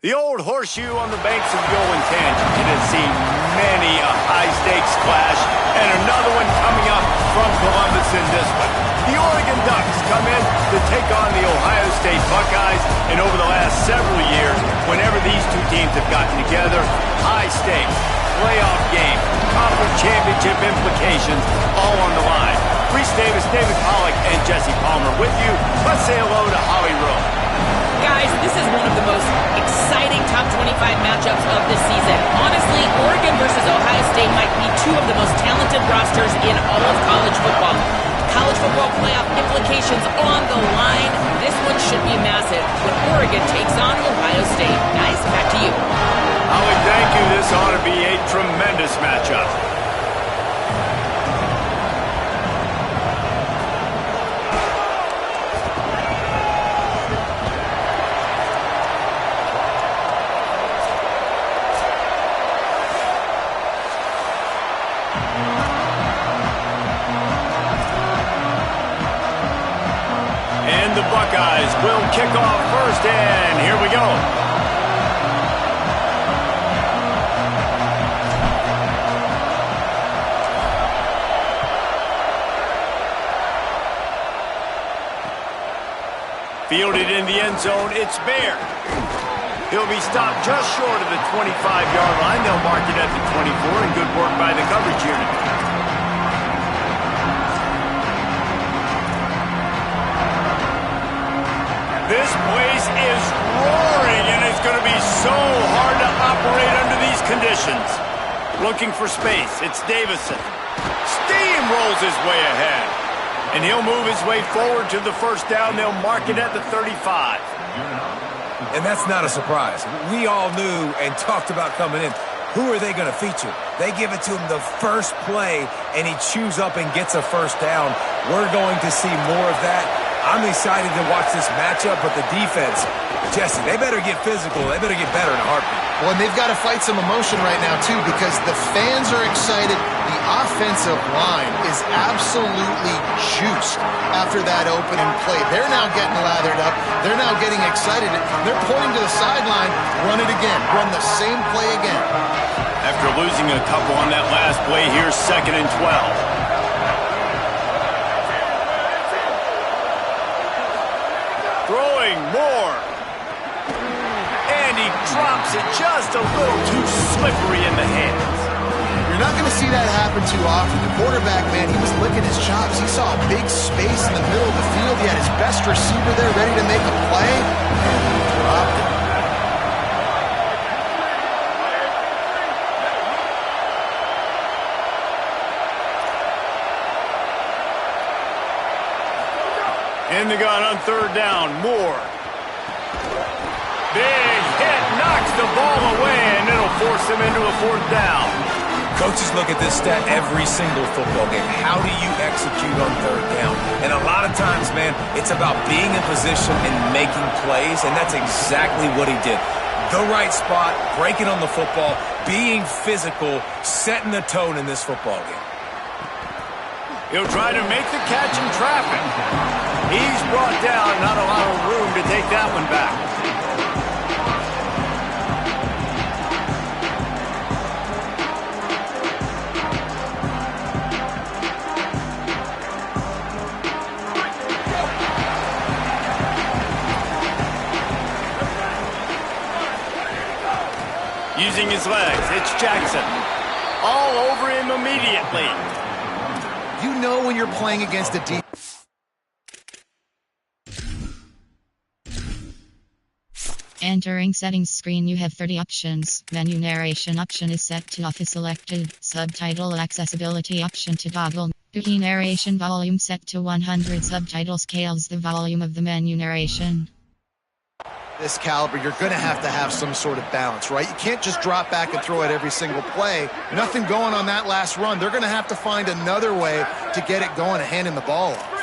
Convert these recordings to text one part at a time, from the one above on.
The old horseshoe on the banks of the Olin Tangent. It has seen many a high-stakes clash, and another one coming up from Columbus in this one. The Oregon Ducks come in to take on the Ohio State Buckeyes, and over the last several years, whenever these two teams have gotten together, high-stakes, playoff game, conference championship implications, all on the line. Reese Davis, David Pollack, and Jesse Palmer with you. Let's say hello to Holly Rowe. Guys, this is one of the most exciting top 25 matchups of the season. Honestly, Oregon versus Ohio State might be two of the most talented rosters in all of college football. College football playoff implications on the line. This one should be massive when Oregon takes on Ohio State. Guys, back to you. Holly, thank you. This ought to be a tremendous matchup. The Buckeyes will kick off first, and here we go. Fielded in the end zone, it's Bear. He'll be stopped just short of the 25-yard line. They'll mark it at the 24, and good work by the coverage unit. This place is roaring, and it's going to be so hard to operate under these conditions. Looking for space, it's Davison. Steamrolls his way ahead. And he'll move his way forward to the first down. They'll mark it at the 35. And that's not a surprise. We all knew and talked about coming in. Who are they going to feature? They give it to him the first play, and he chews up and gets a first down. We're going to see more of that. I'm excited to watch this matchup, but the defense, Jesse, they better get physical. They better get better in a heartbeat. Well, and they've got to fight some emotion right now, too, because the fans are excited. The offensive line is absolutely juiced after that opening play. They're now getting lathered up. They're now getting excited. They're pointing to the sideline. Run it again. Run the same play again. After losing a couple on that last play, here's 2nd and 12. Moore. And he drops it just a little too slippery in the hands. You're not going to see that happen too often. The quarterback, man, he was licking his chops. He saw a big space in the middle of the field. He had his best receiver there ready to make a play, and he dropped it. In the gun on 3rd down, Moore. Big hit, knocks the ball away, and it'll force him into a 4th down. Coaches look at this stat every single football game. How do you execute on 3rd down? And a lot of times, man, it's about being in position and making plays, and that's exactly what he did. The right spot, breaking on the football, being physical, setting the tone in this football game. He'll try to make the catch in traffic. He's brought down, not a lot of room to take that one back. Using his legs, it's Jackson. All over him immediately. You know when you're playing against a deep. Entering settings screen, you have 30 options. Menu narration option is set to off is selected. Subtitle accessibility option to toggle. Key narration volume set to 100. Subtitle scales the volume of the menu narration. This caliber, you're going to have some sort of balance, right? You can't just drop back and throw it every single play. Nothing going on that last run. They're going to have to find another way to get it going and hand him the ball off.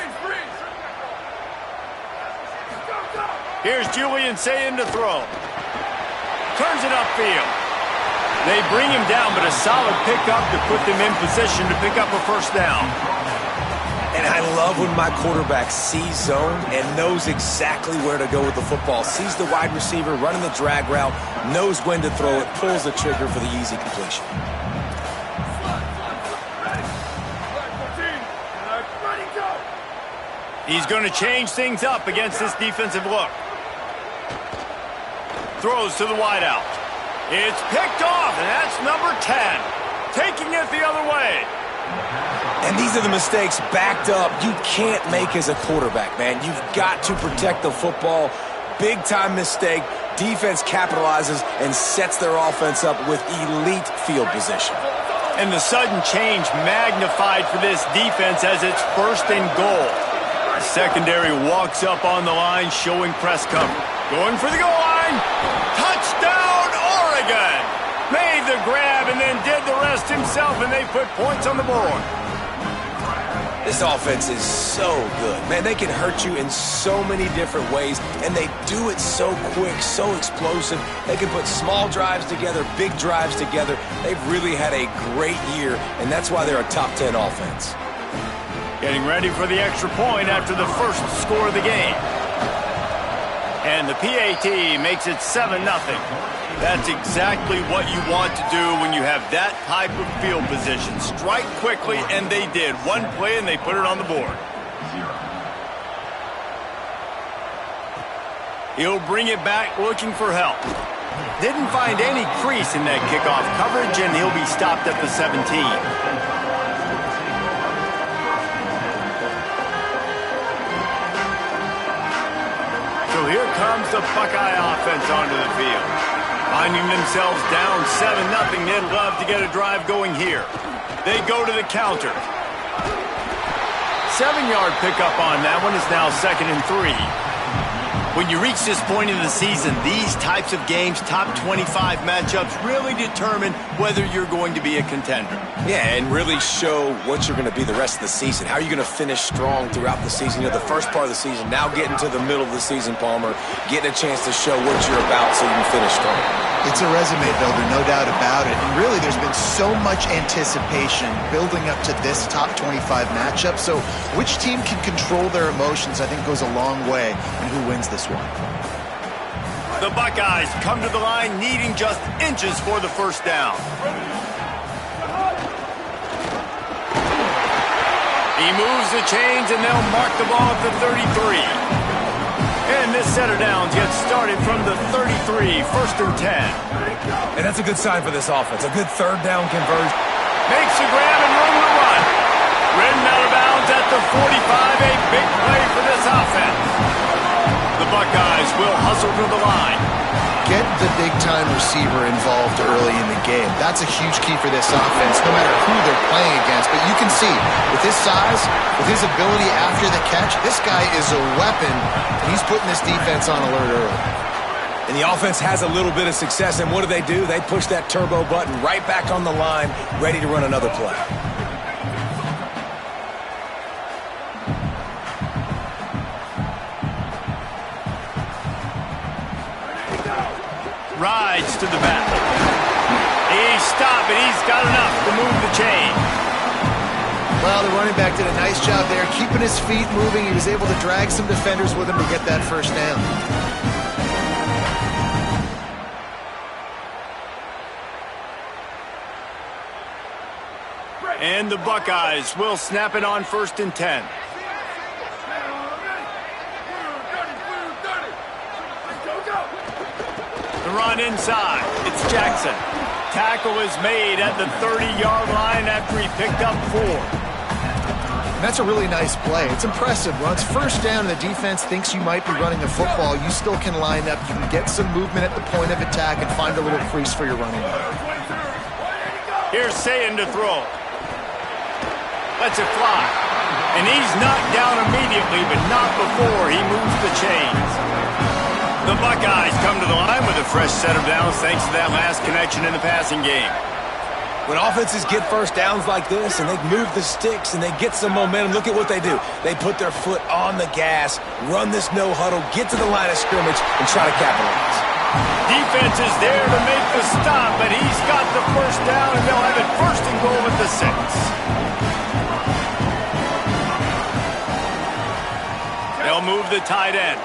Here's Julian Sayin to throw. Turns it upfield. They bring him down, but a solid pickup to put them in position to pick up a first down. And I love when my quarterback sees zone and knows exactly where to go with the football. Sees the wide receiver running the drag route, knows when to throw it, pulls the trigger for the easy completion. He's going to change things up against this defensive look. Throws to the wideout. It's picked off, and that's number 10. Taking it the other way. And these are the mistakes backed up you can't make as a quarterback, man. You've got to protect the football. Big-time mistake. Defense capitalizes and sets their offense up with elite field position. And the sudden change magnified for this defense as it's 1st and goal. The secondary walks up on the line, showing press cover. Going for the goal line. Touchdown, Oregon! Made the grab and then did the rest himself, and they put points on the board. This offense is so good. Man, they can hurt you in so many different ways, and they do it so quick, so explosive. They can put small drives together, big drives together. They've really had a great year, and that's why they're a top 10 offense. Getting ready for the extra point after the first score of the game. And the PAT makes it 7-0. That's exactly what you want to do when you have that type of field position. Strike quickly, and they did. One play, and they put it on the board. He'll bring it back looking for help. Didn't find any crease in that kickoff coverage, and he'll be stopped at the 17. So here comes the Buckeye offense onto the field. Finding themselves down 7-0, they'd love to get a drive going here. They go to the counter. 7-yard pickup on that one is now 2nd and 3. When you reach this point in the season, these types of games, top 25 matchups, really determine whether you're going to be a contender. Yeah, and really show what you're going to be the rest of the season. How are you going to finish strong throughout the season? You know, the first part of the season, now getting to the middle of the season, Palmer, getting a chance to show what you're about so you can finish strong. It's a resume builder, no doubt about it. And really, there's been so much anticipation building up to this top 25 matchup. So which team can control their emotions, I think, goes a long way in who wins this one. The Buckeyes come to the line needing just inches for the first down. He moves the chains, and they'll mark the ball at the 33. And this set of downs gets started from the 33, 1st and 10. And that's a good sign for this offense. A good 3rd down conversion. Makes the grab and room to run. Ridden out of bounds at the 45, a big play for this offense. The Buckeyes will hustle to the line. Get the big-time receiver involved early in the game. That's a huge key for this offense, no matter who they're playing against. But you can see, with his size, with his ability after the catch, this guy is a weapon, and he's putting this defense on alert early. And the offense has a little bit of success, and what do? They push that turbo button right back on the line, ready to run another play. Rides to the back. He's stopped, but he's got enough to move the chain. Well, the running back did a nice job there, keeping his feet moving. He was able to drag some defenders with him to get that first down. And the Buckeyes will snap it on 1st and 10. The run inside. It's Jackson. Tackle is made at the 30-yard line after he picked up 4. That's a really nice play. It's impressive. When it's 1st down and the defense thinks you might be running the football, you still can line up. You can get some movement at the point of attack and find a little crease for your running back. Here's Sayin to throw. Lets it fly. And he's knocked down immediately, but not before he moves the chains. The Buckeyes come to the line with a fresh set of downs thanks to that last connection in the passing game. When offenses get first downs like this and they move the sticks and they get some momentum, look at what they do. They put their foot on the gas, run this no huddle, get to the line of scrimmage, and try to capitalize. Defense is there to make the stop, but he's got the first down, and they'll have it 1st and goal at the 6. They'll move the tight end.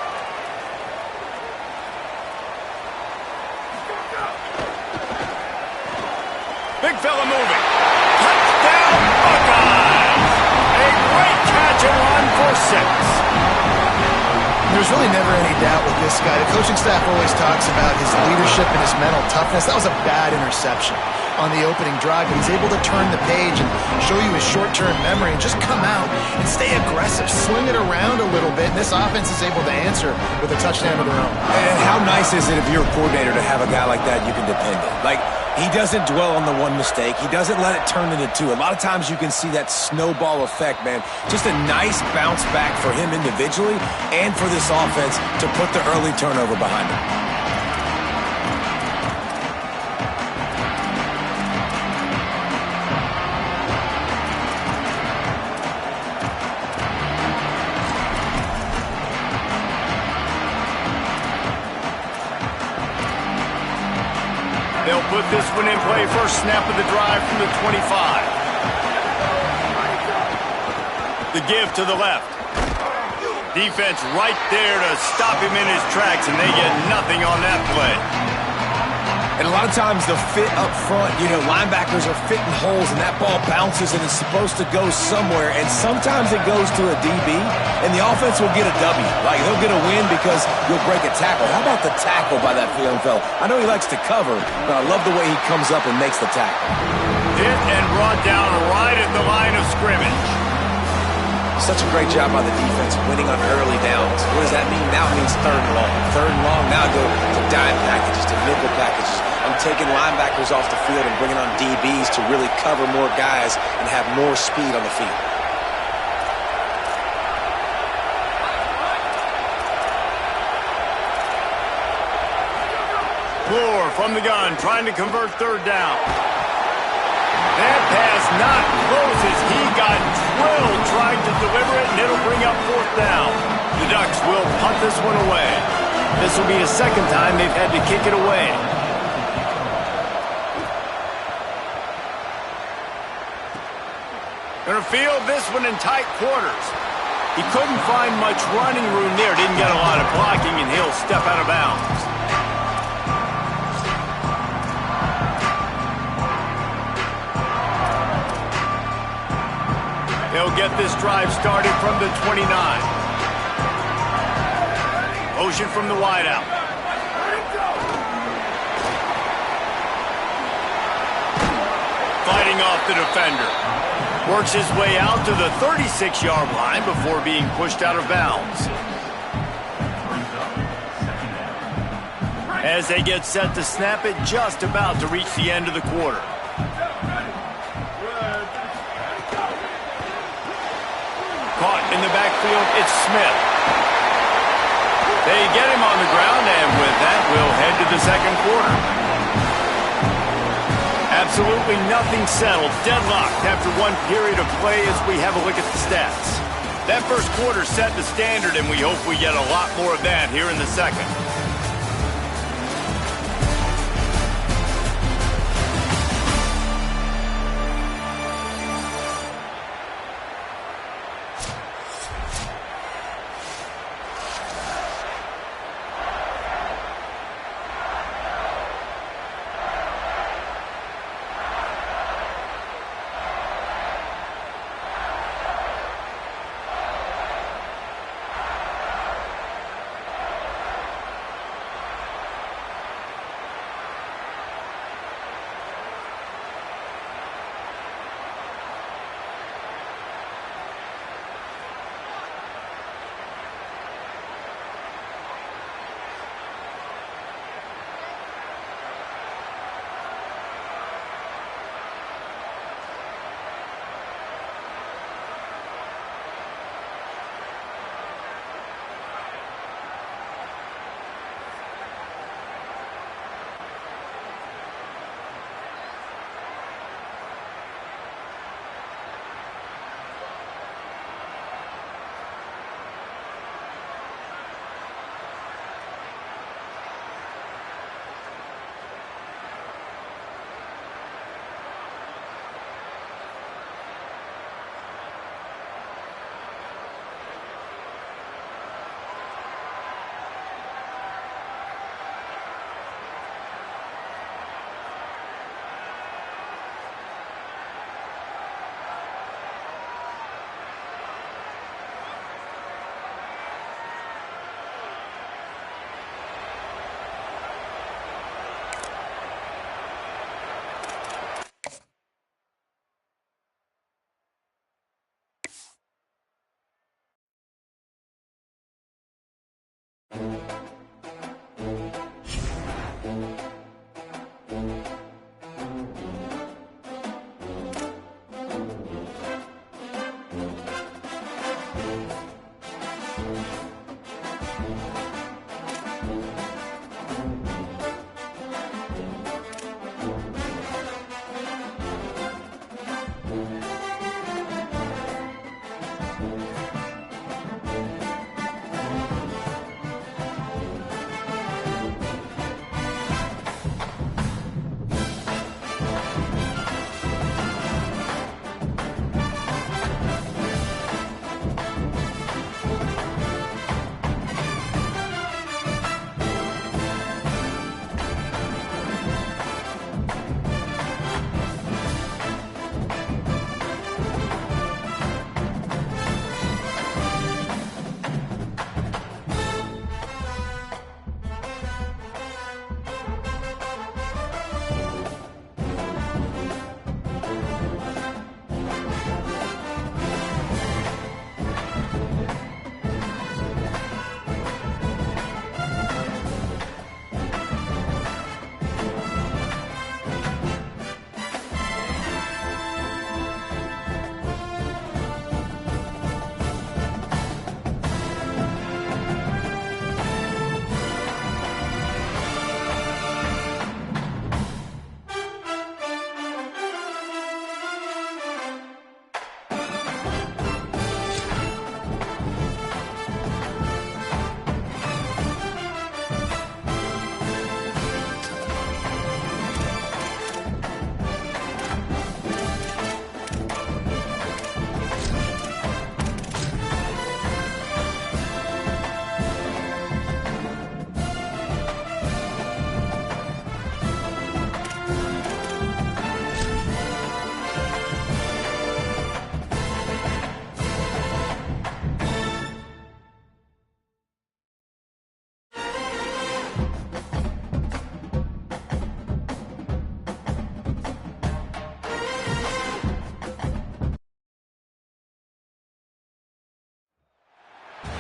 Big fella moving. Touchdown, Buckeyes! A great catch and run for 6. There's really never any doubt with this guy. The coaching staff always talks about his leadership and his mental toughness. That was a bad interception on the opening drive, but he's able to turn the page and show you his short-term memory and just come out and stay aggressive, sling it around a little bit, and this offense is able to answer with a touchdown of their own. And how nice is it if you're a coordinator to have a guy like that you can depend on? Like, he doesn't dwell on the one mistake. He doesn't let it turn into 2. A lot of times you can see that snowball effect, man. Just a nice bounce back for him individually and for this offense to put the early turnover behind him. They'll put this one in play. First snap of the drive from the 25. The give to the left. Defense right there to stop him in his tracks, and they get nothing on that play. And a lot of times the fit up front, linebackers are fitting holes, and that ball bounces, and it's supposed to go somewhere, and sometimes it goes to a DB, and the offense will get a W. Like, they'll get a win because you'll break a tackle. How about the tackle by that young fella? I know he likes to cover, but I love the way he comes up and makes the tackle. Hit and brought down right at the line of scrimmage. Such a great job by the defense, winning on early downs. What does that mean? Now it means 3rd and long. 3rd and long, now go to dime packages, to nickel packages. I'm taking linebackers off the field and bringing on DBs to really cover more guys and have more speed on the field. Moore from the gun, trying to convert 3rd down. That pass not close as he got drilled trying to deliver it, and it'll bring up 4th down. The Ducks will punt this one away. This will be the 2nd time they've had to kick it away. Gonna field this one in tight quarters. He couldn't find much running room there, didn't get a lot of blocking, and he'll step out of bounds. They'll get this drive started from the 29. Motion from the wideout. Fighting off the defender. Works his way out to the 36-yard line before being pushed out of bounds. As they get set to snap it, just about to reach the end of the quarter. Caught in the backfield, it's Smith. They get him on the ground, and with that, we'll head to the 2nd quarter. Absolutely nothing settled. Deadlocked after one period of play as we have a look at the stats. That first quarter set the standard, and we hope we get a lot more of that here in the 2nd.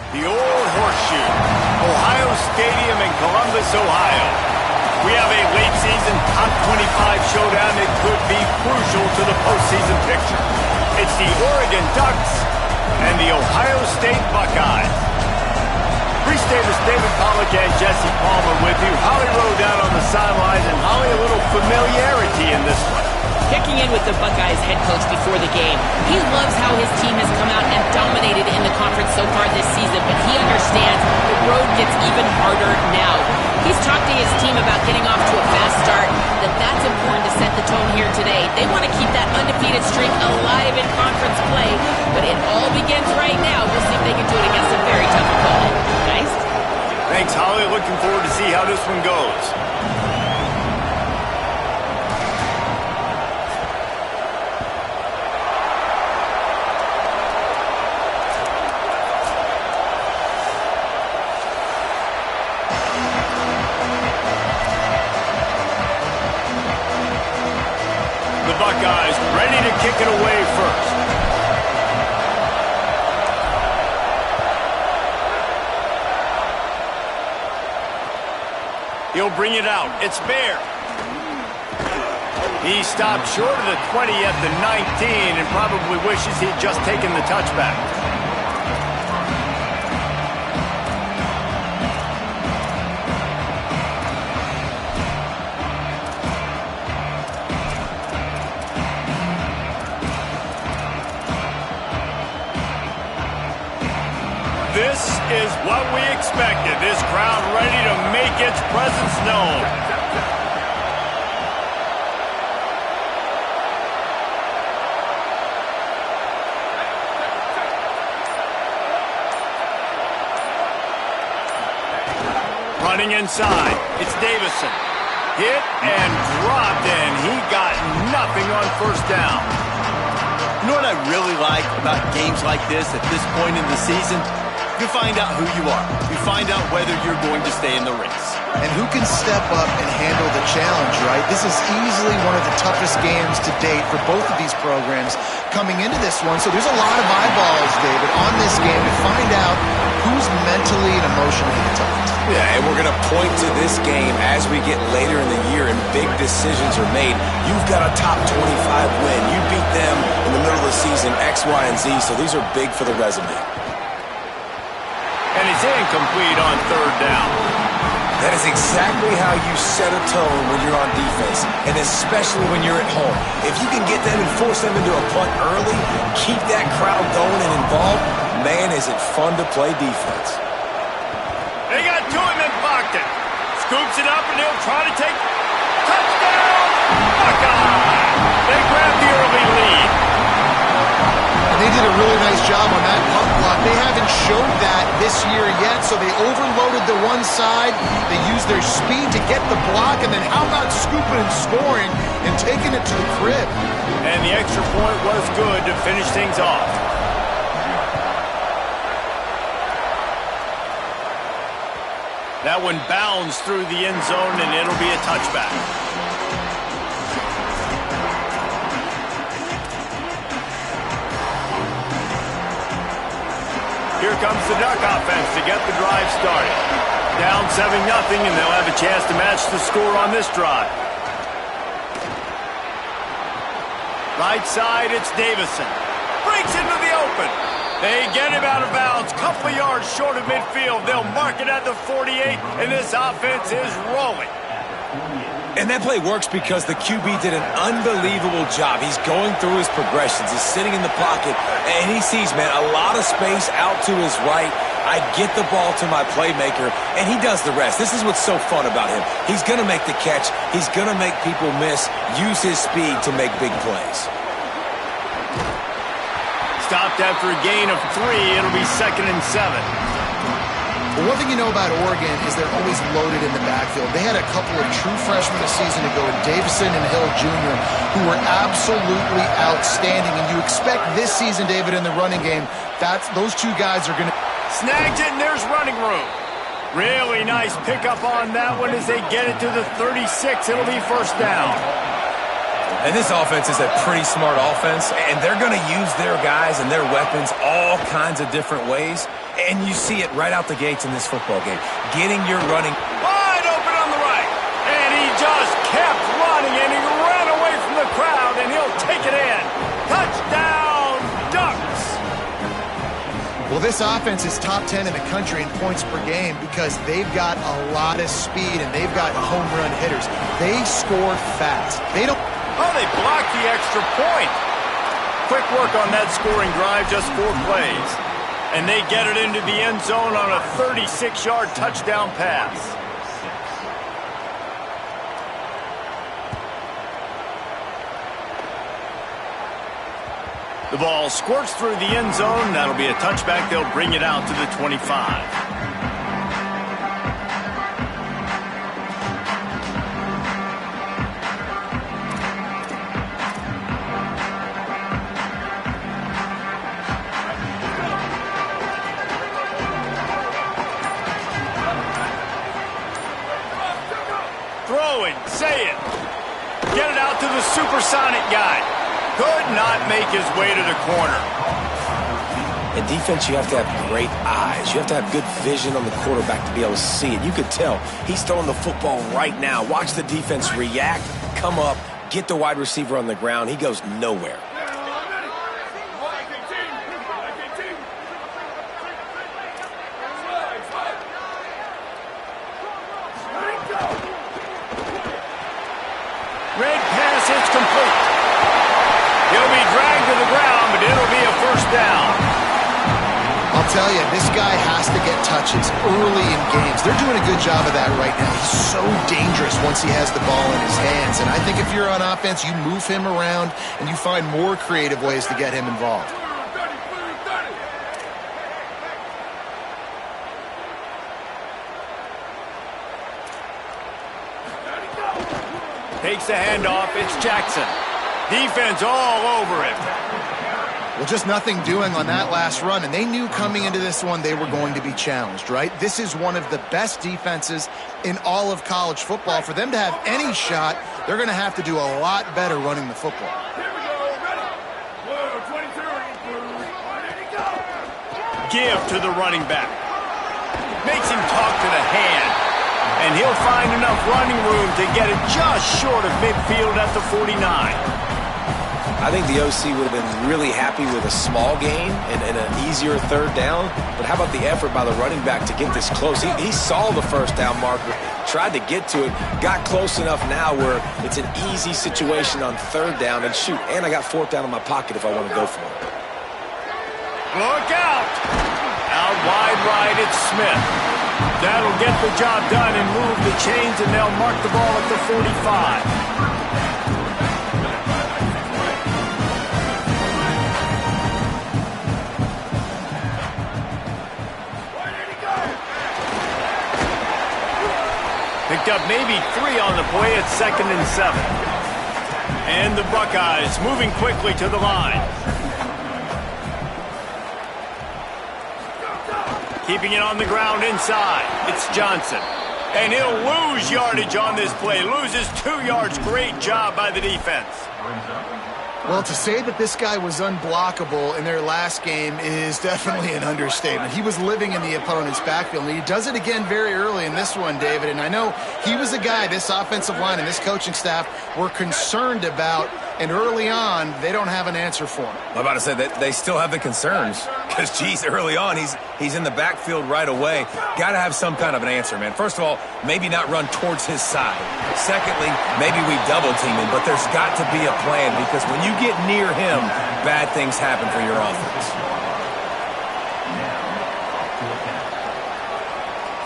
The old horseshoe, Ohio Stadium in Columbus, Ohio. We have a late season top 25 showdown that could be crucial to the postseason picture. It's the Oregon Ducks and the Ohio State Buckeyes. Reese Davis, David Pollack, and Jesse Palmer with you. Holly Rowe down on the sidelines, and Holly, a little familiarity in this one. Checking in with the Buckeyes head coach before the game. He loves how his team has come out and dominated in the conference so far this season, but he understands the road gets even harder now. He's talked to his team about getting off to a fast start, that's important to set the tone here today. They want to keep that undefeated streak alive in conference play, but it all begins right now. We'll see if they can do it against a very tough opponent. Nice. Thanks, Holly. Looking forward to see how this one goes. Buckeyes ready to kick it away first. He'll bring it out. It's Bear. He stopped short of the 20 at the 19 and probably wishes he'd just taken the touchback. This is what we expected. This crowd ready to make its presence known. Running inside. It's Davison. Hit and dropped, and he got nothing on first down. You know what I really like about games like this at this point in the season? You find out who you are. You find out whether you're going to stay in the race. And who can step up and handle the challenge, right? This is easily one of the toughest games to date for both of these programs coming into this one. So there's a lot of eyeballs, David, on this game to find out who's mentally and emotionally tough. Yeah, and we're going to point to this game as we get later in the year and big decisions are made. You've got a top 25 win. You beat them in the middle of the season, X, Y, and Z, so these are big for the resume. And it's incomplete on third down. That is exactly how you set a tone when you're on defense, and especially when you're at home. If you can get them and force them into a punt early, keep that crowd going and involved, man, is it fun to play defense. They got to him and blocked it. Scoops it up, and he'll try to take... Touchdown! Buckeye! They grabbed the early lead. And they did a really nice job on that punt block. They haven't showed that this year yet, so they overloaded the one side. They used their speed to get the block, and then how about scooping and scoring and taking it to the crib? And the extra point was good to finish things off. That one bounds through the end zone, and it'll be a touchback. Here comes the Duck offense to get the drive started. Down 7-0, and they'll have a chance to match the score on this drive. Right side, it's Davison. Breaks into the open. They get him out of bounds. Couple of yards short of midfield. They'll mark it at the 48, and this offense is rolling. And that play works because the QB did an unbelievable job. He's going through his progressions. He's sitting in the pocket, and he sees, man, a lot of space out to his right. I get the ball to my playmaker, and he does the rest. This is what's so fun about him. He's going to make the catch. He's going to make people miss, use his speed to make big plays. Stopped after a gain of 3. It'll be 2nd and 7. Well, one thing you know about Oregon is they're always loaded in the backfield. They had a couple of true freshmen a season ago in Davison and Hill Jr. who were absolutely outstanding. And you expect this season, David, in the running game, those two guys are going to... Snags it, and there's running room. Really nice pickup on that one as they get it to the 36. It'll be first down. And this offense is a pretty smart offense, and they're going to use their guys and their weapons all kinds of different ways. And you see it right out the gates in this football game. Getting your running... Wide open on the right. And he just kept running, and he ran away from the crowd, and he'll take it in. Touchdown, Ducks! Well, this offense is top 10 in the country in points per game because they've got a lot of speed, and they've got home run hitters. They score fast. They don't... Oh, they blocked the extra point. Quick work on that scoring drive, just 4 plays. And they get it into the end zone on a 36-yard touchdown pass. The ball squirts through the end zone. That'll be a touchback. They'll bring it out to the 25. Throw it, say it. Get it out to the supersonic guy. Could not make his way to the corner. In defense, you have to have great eyes. You have to have good vision on the quarterback to be able to see it. You could tell he's throwing the football right now. Watch the defense react, come up, get the wide receiver on the ground. He goes nowhere. Red pass, it's complete. He'll be dragged to the ground, but it'll be a first down. I'll tell you, this guy has to get touches early in games. They're doing a good job of that right now. He's so dangerous once he has the ball in his hands. And I think if you're on offense, you move him around and you find more creative ways to get him involved. Takes the handoff. It's Jackson. Defense all over him. Well, just nothing doing on that last run, and they knew coming into this one they were going to be challenged, right? This is one of the best defenses in all of college football. For them to have any shot, they're going to have to do a lot better running the football. Give to the running back. makes him talk to the hand. And he'll find enough running room to get it just short of midfield at the 49. I think the OC would have been really happy with a small gain and an easier third down. But how about the effort by the running back to get this close? He saw the first down marker, tried to get to it, got close enough now where it's an easy situation on third down. And shoot, and I got fourth down in my pocket if I want to go for it. Look out! Out wide right, it's Smith. That'll get the job done and move the chains, and they'll mark the ball at the 45. Picked up maybe 3 on the play at 2nd and 7. And the Buckeyes moving quickly to the line. Keeping it on the ground inside. It's Johnson. And he'll lose yardage on this play. Loses 2 yards. Great job by the defense. Well, to say that this guy was unblockable in their last game is definitely an understatement. He was living in the opponent's backfield, and he does it again very early in this one, David. And I know he was a guy this offensive line and this coaching staff were concerned about, and early on, they don't have an answer for him. I'm about to say that they still have the concerns because, geez, early on, he's in the backfield right away. Got to have some kind of an answer, man. First of all, maybe not run towards his side. Secondly, maybe we double team him, but there's got to be a plan because when you get near him, bad things happen for your offense.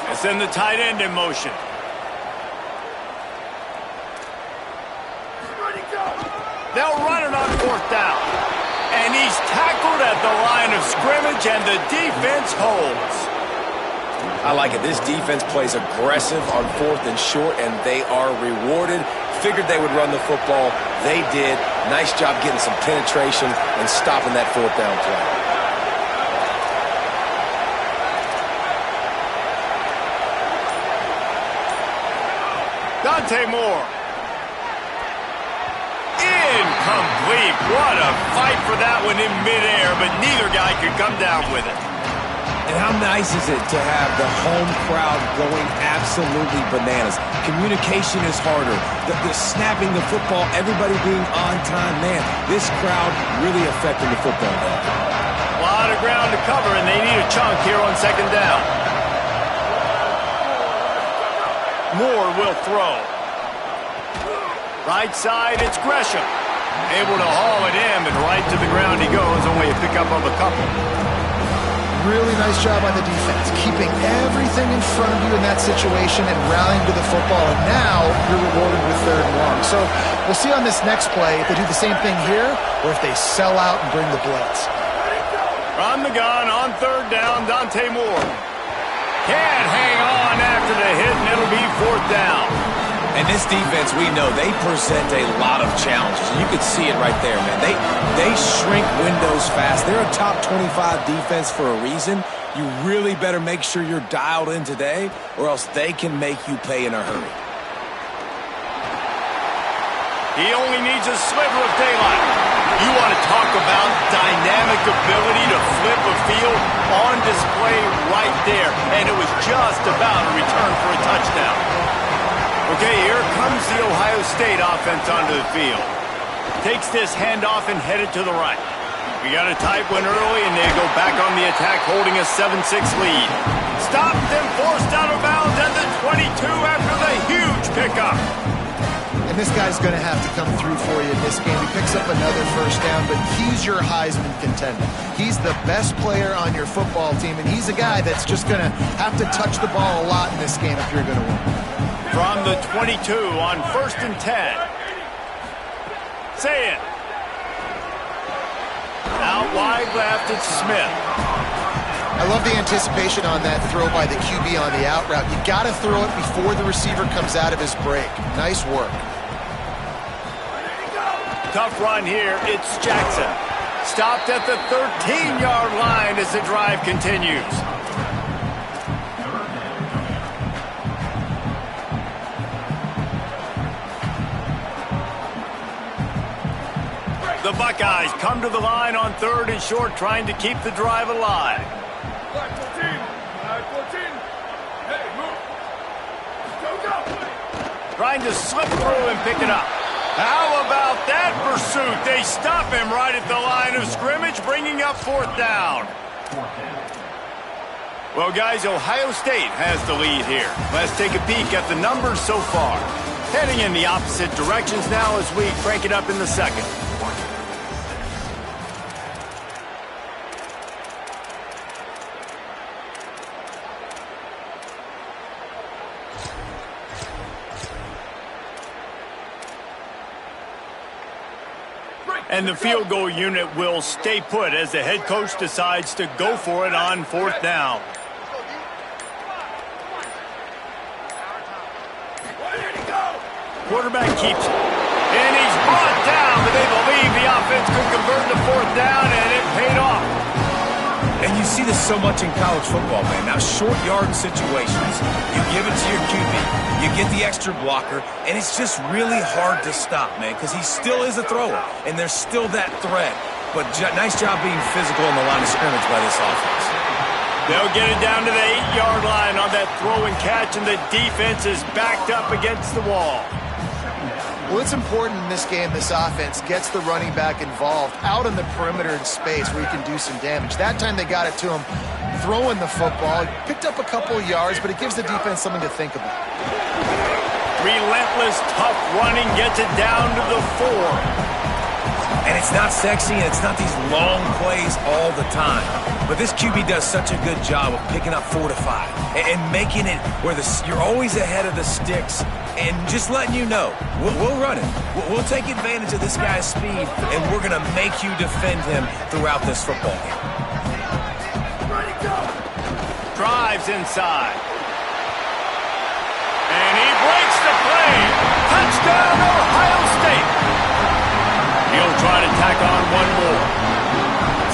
It's in the tight end in motion. They'll run it on 4th down. And he's tackled at the line of scrimmage, and the defense holds. I like it. This defense plays aggressive on 4th and short, and they are rewarded. Figured they would run the football. They did. Nice job getting some penetration and stopping that 4th down play. Dante Moore. Incomplete. What a fight for that one in midair, but neither guy could come down with it. And how nice is it to have the home crowd going absolutely bananas? Communication is harder. The snapping the football, everybody being on time. Man, this crowd really affecting the football game. A lot of ground to cover, and they need a chunk here on 2nd down. Moore will throw. Right side, it's Gresham. Able to haul it in, and right to the ground he goes. Only a pickup of a couple. Really nice job by the defense, keeping everything in front of you in that situation and rallying to the football. And now you're rewarded with 3rd and long. So we'll see on this next play if they do the same thing here or if they sell out and bring the blitz. From the gun on 3rd down, Dante Moore. Can't hang on after the hit, and it'll be 4th down. And this defense, we know, they present a lot of challenges. And you could see it right there, man. They shrink windows fast. They're a top 25 defense for a reason. You really better make sure you're dialed in today, or else they can make you pay in a hurry. He only needs a sliver of daylight. You want to talk about dynamic ability to flip a field on display right there. And it was just about a return for a touchdown. Okay, here comes the Ohio State offense onto the field. Takes this handoff and headed to the right. We got a tight one early, and they go back on the attack, holding a 7-6 lead. Stopped and forced out of bounds at the 22 after the huge pickup. And this guy's going to have to come through for you in this game. He picks up another 1st down, but he's your Heisman contender. He's the best player on your football team, and he's a guy that's just going to have to touch the ball a lot in this game if you're going to win. From the 22 on 1st and 10. Say it. Out wide left, it's Smith. I love the anticipation on that throw by the QB on the out route. You got to throw it before the receiver comes out of his break. Nice work. Tough run here, it's Jackson. Stopped at the 13-yard line as the drive continues. The Buckeyes come to the line on 3rd and short, trying to keep the drive alive. trying to slip through and pick it up. How about that pursuit? They stop him right at the line of scrimmage, bringing up 4th down. Well, guys, Ohio State has the lead here. Let's take a peek at the numbers so far. Heading in the opposite directions now as we crank it up in the second. And the field goal unit will stay put as the head coach decides to go for it on 4th down. Quarterback keeps it. And he's brought down, but they believe the offense could convert to 4th down, and it paid off. And you see this so much in college football, man. Now, short yard situations, you give it to your QB, you get the extra blocker, and it's just really hard to stop, man, because he still is a thrower, and there's still that threat. But nice job being physical on the line of scrimmage by this offense. They'll get it down to the 8-yard line on that throw and catch, and the defense is backed up against the wall. Well, it's important in this game this offense gets the running back involved out on the perimeter in space where he can do some damage. That time they got it to him throwing the football. Picked up a couple of yards, but it gives the defense something to think about. Relentless, tough running gets it down to the 4. And it's not sexy, and it's not these long plays all the time. But this QB does such a good job of picking up 4 to 5 and making it where you're always ahead of the sticks and just letting you know, we'll run it. We'll take advantage of this guy's speed, and we're going to make you defend him throughout this football game. Drives inside. And he breaks the play. Touchdown, Ohio State. He'll try to tack on one more.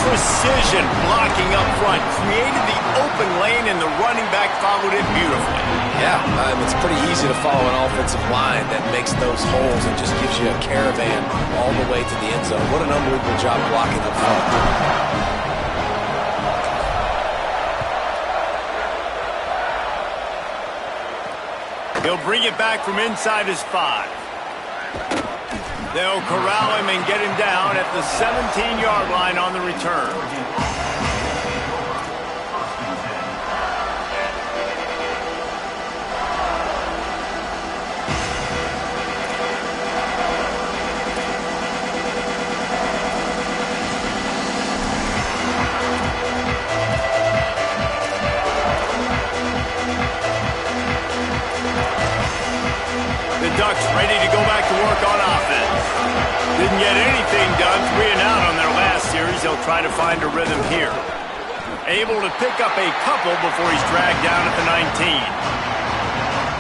Precision blocking up front created the open lane, and the running back followed it beautifully. Yeah, it's pretty easy to follow an offensive line that makes those holes and just gives you a caravan all the way to the end zone. What an unbelievable job blocking up front. He'll bring it back from inside his 5. They'll corral him and get him down at the 17-yard line on the return. The Ducks ready to go back to work on offense. Didn't get anything done, 3 and out on their last series. They'll try to find a rhythm here. Able to pick up a couple before he's dragged down at the 19.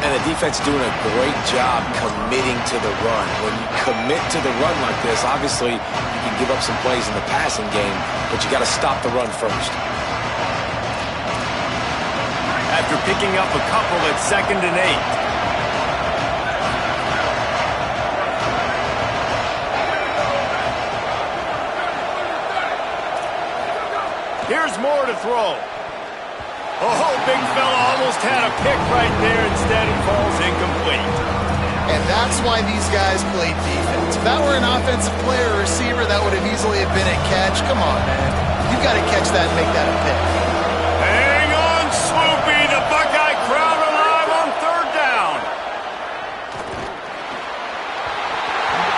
And the defense doing a great job committing to the run. When you commit to the run like this, obviously you can give up some plays in the passing game, but you got to stop the run first. After picking up a couple at 2nd and 8. Here's more to throw. Oh, big fella almost had a pick right there. Instead, he falls incomplete. And that's why these guys play defense. If that were an offensive player or receiver, that would have easily have been a catch. Come on, man. You've got to catch that and make that a pick. Hang on, Sloopy. The Buckeye crowd alive on 3rd down.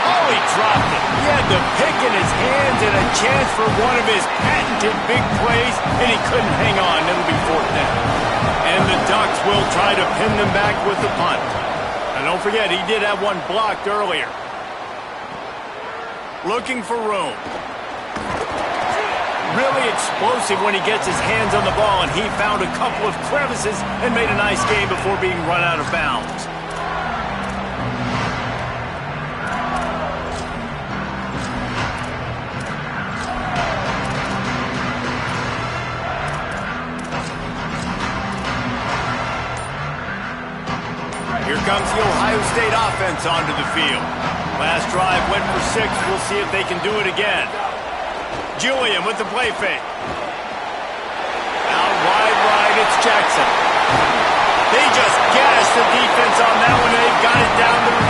Oh, he dropped it. He had the pick in his hands and a chance for one of his patented big plays, and he couldn't hang on. It'll be 4th down. And the Ducks will try to pin them back with the punt. And don't forget, he did have one blocked earlier. Looking for room. Really explosive when he gets his hands on the ball, and he found a couple of crevices and made a nice game before being run out of bounds. Here comes the Ohio State offense onto the field. Last drive went for 6. We'll see if they can do it again. Julian with the play fake. Out wide right, it's Jackson. They just gashed the defense on that one, and they've got it down to the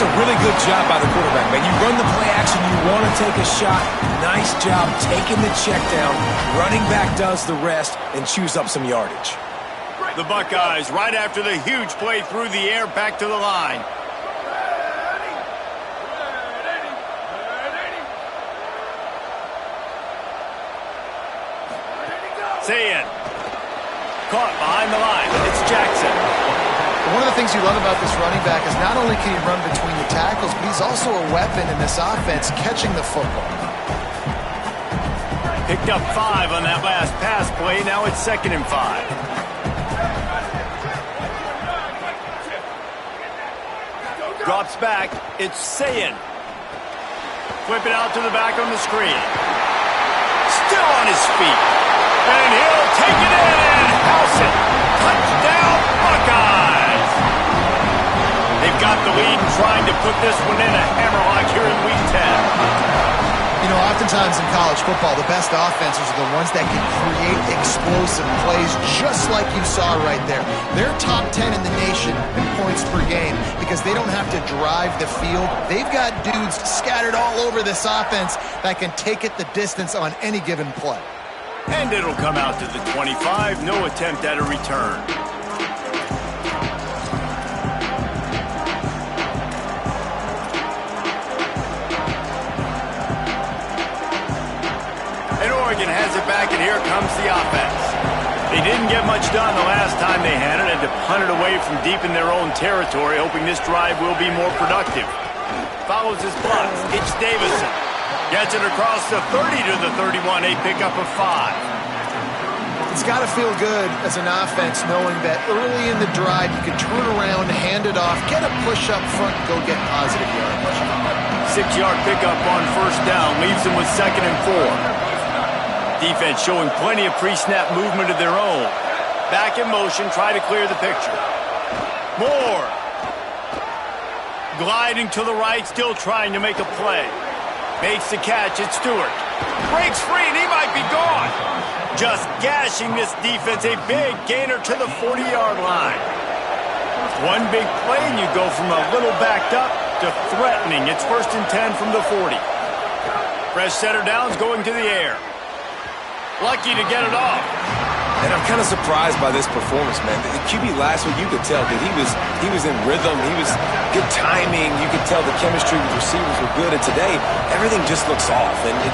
That's a really good job by the quarterback, man. You run the play action, you want to take a shot. Nice job taking the check down. Running back does the rest and chews up some yardage. The Buckeyes, right after the huge play through the air, back to the line. Sayin. Caught behind the line. It's Jackson. One of the things you love about this running back is not only can he run between the tackles, but he's also a weapon in this offense catching the football. Picked up 5 on that last pass play. Now it's 2nd and 5. Drops back. It's Sayin. Flip it out to the back on the screen. Still on his feet. And he'll take it in and house it. Touchdown, Buckeyes. They've got the lead and trying to put this one in a hammerlock here in Week 10. You know, oftentimes in college football, the best offenses are the ones that can create explosive plays just like you saw right there. They're top 10 in the nation in points per game because they don't have to drive the field. They've got dudes scattered all over this offense that can take it the distance on any given play. And it'll come out to the 25. No attempt at a return. And Oregon has it back, and here comes the offense. They didn't get much done the last time they had it, and to punt it away from deep in their own territory, hoping this drive will be more productive. Follows his blocks. It's Davison. Gets it across the 30 to the 31, a pickup of 5. It's got to feel good as an offense knowing that early in the drive you can turn around, hand it off, get a push up front, and go get positive yardage. 6-yard pickup on 1st down, leaves them with 2nd and 4. Defense showing plenty of pre-snap movement of their own. Back in motion, try to clear the picture. Moore. Gliding to the right, still trying to make a play. Makes the catch, it's Stewart. Breaks free and he might be gone. Just gashing this defense, a big gainer to the 40-yard line. One big play and you go from a little backed up to threatening. It's 1st and 10 from the 40. Fresh setter downs going to the air. Lucky to get it off. And I'm kind of surprised by this performance, man. The QB last week, you could tell that he was in rhythm. He was good timing. You could tell the chemistry with receivers were good. And today, everything just looks off. And it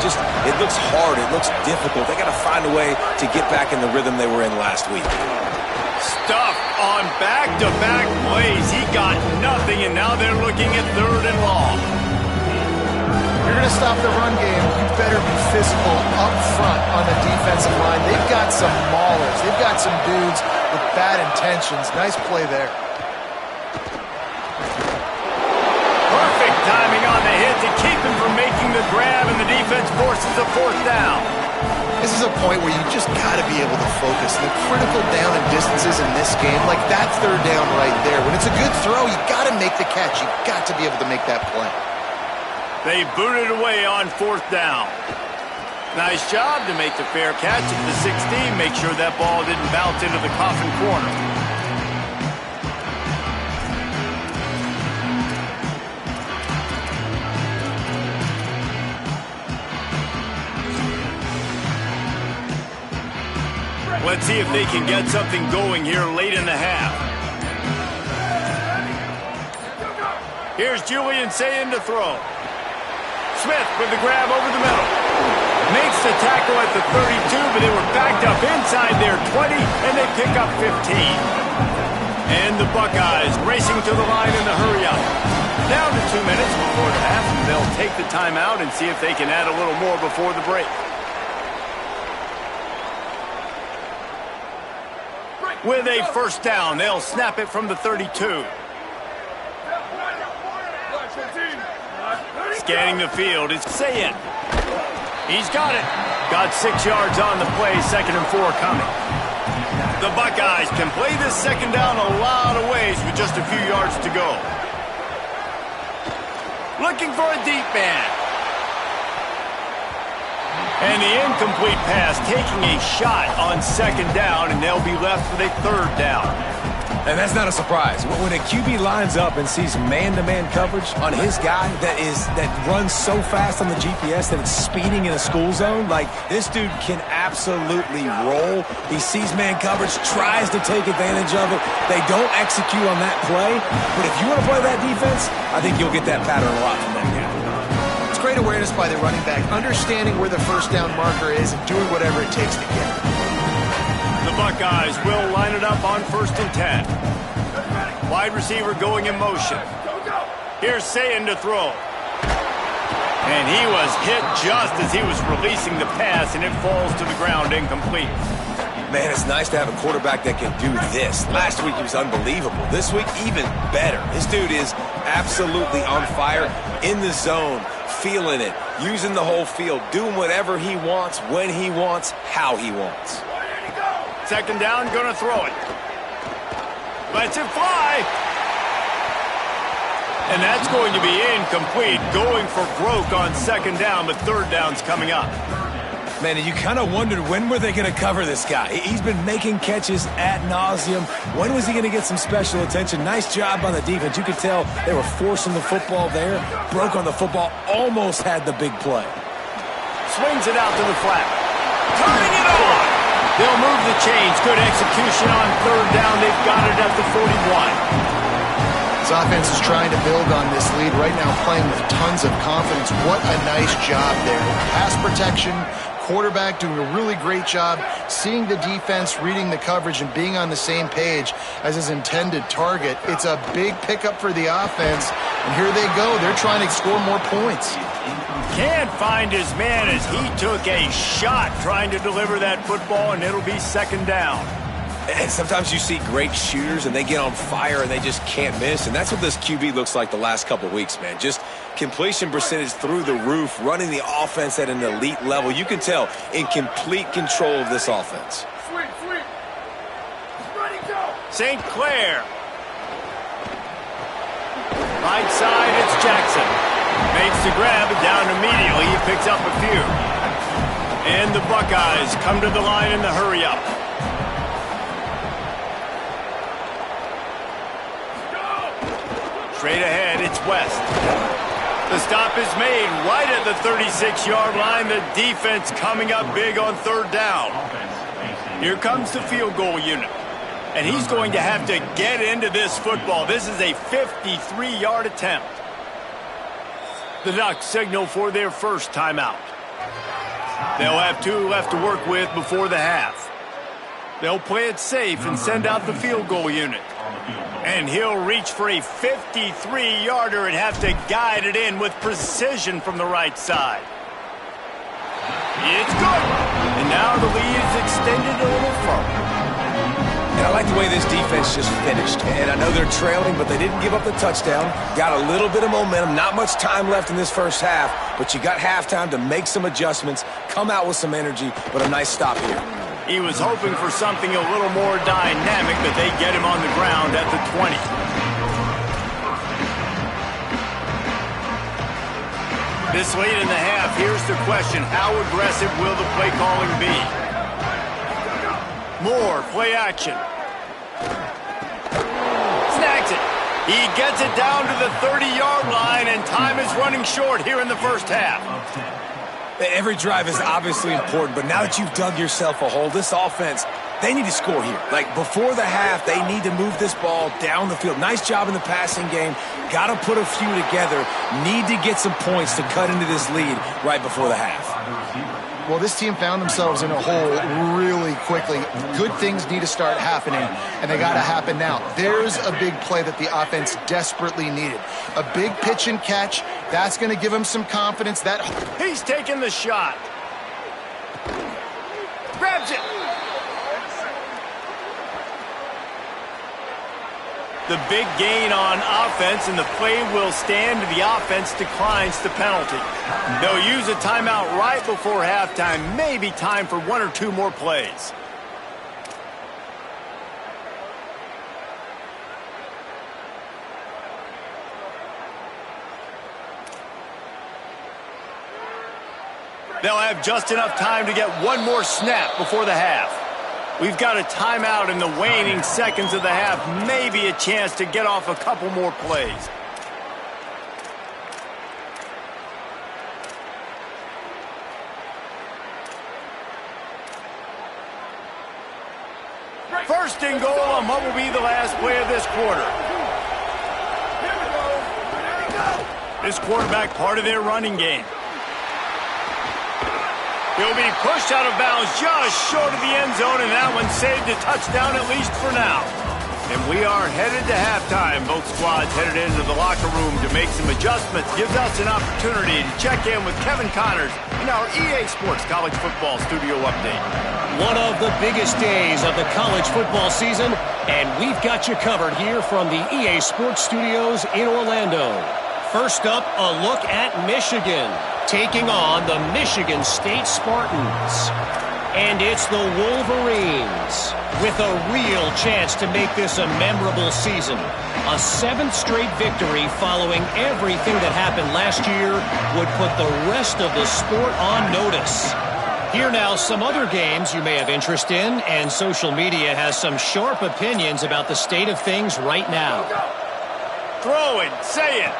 looks hard. It looks difficult. They got to find a way to get back in the rhythm they were in last week. Stuffed on back-to-back plays. He got nothing, and now they're looking at 3rd and long. If you're going to stop the run game, you better be physical up front on the defensive line. They've got some maulers. They've got some dudes with bad intentions. Nice play there. Perfect timing on the hit to keep him from making the grab, and the defense forces a 4th down. This is a point where you just got to be able to focus. The critical down and distances in this game, like that 3rd down right there. When it's a good throw, you got to make the catch. You got to be able to make that play. They booted away on 4th down. Nice job to make the fair catch at the 16. Make sure that ball didn't bounce into the coffin corner. Let's see if they can get something going here late in the half. Here's Julian Sayin to throw. Smith with the grab over the middle. Makes the tackle at the 32, but they were backed up inside their 20, and they pick up 15. And the Buckeyes racing to the line in the hurry-up. Down to 2 minutes before the half, and they'll take the timeout and see if they can add a little more before the break. With a 1st down, they'll snap it from the 32. Scanning the field, it's Sayin. He's got it. Got 6 yards on the play, 2nd and 4 coming. The Buckeyes can play this 2nd down a lot of ways with just a few yards to go. Looking for a deep man. And the incomplete pass taking a shot on 2nd down, and they'll be left with a 3rd down. And that's not a surprise. When a QB lines up and sees man-to-man coverage on his guy that runs so fast on the GPS that it's speeding in a school zone, like this dude can absolutely roll. He sees man coverage, tries to take advantage of it. They don't execute on that play. But if you want to play that defense, I think you'll get that pattern a lot from that guy. It's great awareness by the running back, understanding where the first down marker is and doing whatever it takes to get it. The Buckeyes will line it up on 1st and 10. Wide receiver going in motion. Here's Sayin to throw. And he was hit just as he was releasing the pass, and it falls to the ground incomplete. Man, it's nice to have a quarterback that can do this. Last week he was unbelievable. This week, even better. This dude is absolutely on fire, in the zone, feeling it, using the whole field, doing whatever he wants, when he wants, how he wants. 2nd down, gonna throw it. Lets it fly. And that's going to be incomplete. Going for broke on 2nd down, but 3rd down's coming up. Man, and you kind of wondered when were they going to cover this guy. He's been making catches ad nauseum. When was he going to get some special attention? Nice job on the defense. You could tell they were forcing the football there. Broke on the football, almost had the big play. Swings it out to the flat. Turning it on. They'll move the chains. Good execution on 3rd down. They've got it at the 41. This offense is trying to build on this lead right now, playing with tons of confidence. What a nice job there. Pass protection, quarterback doing a really great job, seeing the defense, reading the coverage, and being on the same page as his intended target. It's a big pickup for the offense, and here they go. They're trying to score more points. Can't find his man as he took a shot trying to deliver that football, and it'll be 2nd down. And sometimes you see great shooters and they get on fire and they just can't miss. And that's what this QB looks like the last couple of weeks, man. Just completion percentage through the roof, running the offense at an elite level. You can tell in complete control of this offense. St. Clair. Right side, it's Jackson. Makes the grab, down immediately. He picks up a few. And the Buckeyes come to the line in the hurry-up. Straight ahead, it's West. The stop is made right at the 36-yard line. The defense coming up big on 3rd down. Here comes the field goal unit. And he's going to have to get into this football. This is a 53-yard attempt. The Ducks signal for their first timeout. They'll have 2 left to work with before the half. They'll play it safe and send out the field goal unit. And he'll reach for a 53-yarder and have to guide it in with precision from the right side. It's good. And now the lead is extended a little further. And I like the way this defense just finished. And I know they're trailing, but they didn't give up the touchdown. Got a little bit of momentum. Not much time left in this first half, but you got halftime to make some adjustments, come out with some energy, but a nice stop here. He was hoping for something a little more dynamic, but they get him on the ground at the 20. This late in the half, here's the question. How aggressive will the play calling be? More play action. Snags it. He gets it down to the 30-yard line, and time is running short here in the first half. Every drive is obviously important, but now that you've dug yourself a hole, this offense, they need to score here. Like, before the half, they need to move this ball down the field. Nice job in the passing game. Got to put a few together. Need to get some points to cut into this lead right before the half. Well, this team found themselves in a hole really quickly. Good things need to start happening, and they got to happen now. There's a big play that the offense desperately needed. A big pitch and catch. That's going to give them some confidence. He's taking the shot. Grabs it. The big gain on offense, and the play will stand. The offense declines the penalty. They'll use a timeout right before halftime. Maybe time for 1 or 2 more plays. They'll have just enough time to get 1 more snap before the half. We've got a timeout in the waning seconds of the half. Maybe a chance to get off a couple more plays. First and goal on what will be the last play of this quarter. This quarterback part of their running game. He'll be pushed out of bounds just short of the end zone, and that one saved a touchdown at least for now. And we are headed to halftime. Both squads headed into the locker room to make some adjustments. Gives us an opportunity to check in with Kevin Connors in our EA Sports College Football Studio Update. One of the biggest days of the college football season, and we've got you covered here from the EA Sports Studios in Orlando. First up, a look at Michigan, taking on the Michigan State Spartans. And it's the Wolverines with a real chance to make this a memorable season. A 7th straight victory following everything that happened last year would put the rest of the sport on notice. Here now, some other games you may have interest in, and social media has some sharp opinions about the state of things right now. Throw it, say it.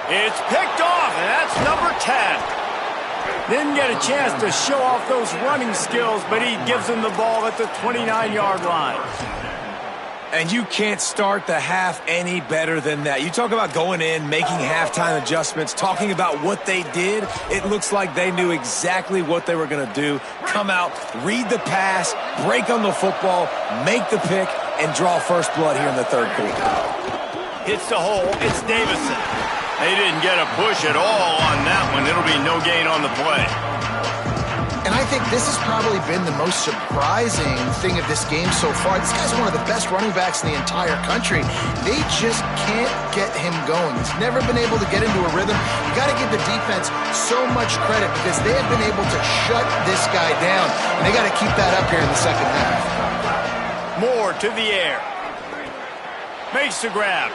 It's picked off, and that's number 10. Didn't get a chance to show off those running skills, but he gives him the ball at the 29-yard line. And you can't start the half any better than that. You talk about going in, making halftime adjustments, talking about what they did. It looks like they knew exactly what they were going to do. Come out, read the pass, break on the football, make the pick, and draw first blood here in the third quarter. Hits the hole. It's Davison. They didn't get a push at all on that one. It'll be no gain on the play. And I think this has probably been the most surprising thing of this game so far. This guy's one of the best running backs in the entire country. They just can't get him going. He's never been able to get into a rhythm. You got to give the defense so much credit because they have been able to shut this guy down. And they got to keep that up here in the second half. Moore to the air. Makes the grab.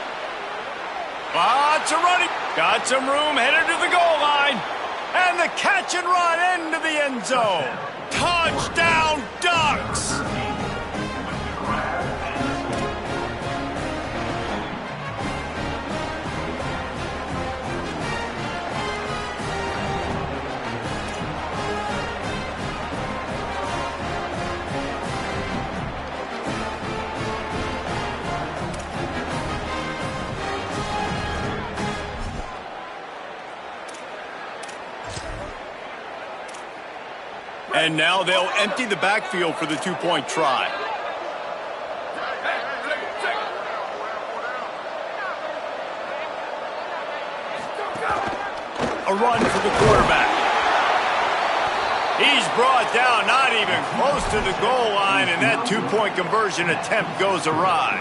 Lots of running. Got some room, headed to the goal line. And the catch and run into the end zone. Touchdown, Ducks! And now they'll empty the backfield for the two-point try. A run for the quarterback. He's brought down, not even close to the goal line, and that two-point conversion attempt goes awry.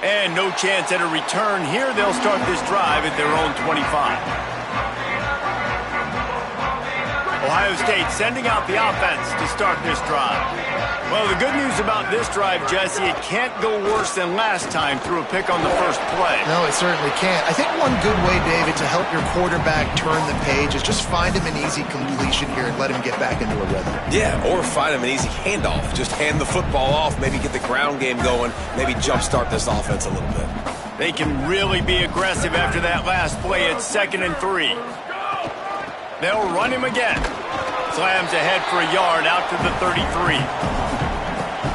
And no chance at a return here. They'll start this drive at their own 25. Ohio State sending out the offense to start this drive. Well, the good news about this drive, Jesse, it can't go worse than last time through a pick on the first play. No, it certainly can't. I think one good way, David, to help your quarterback turn the page is just find him an easy completion here and let him get back into a rhythm. Yeah, or find him an easy handoff. Just hand the football off, maybe get the ground game going, maybe jumpstart this offense a little bit. They can really be aggressive after that last play. It's 2nd and 3. They'll run him again. Slams ahead for a yard out to the 33.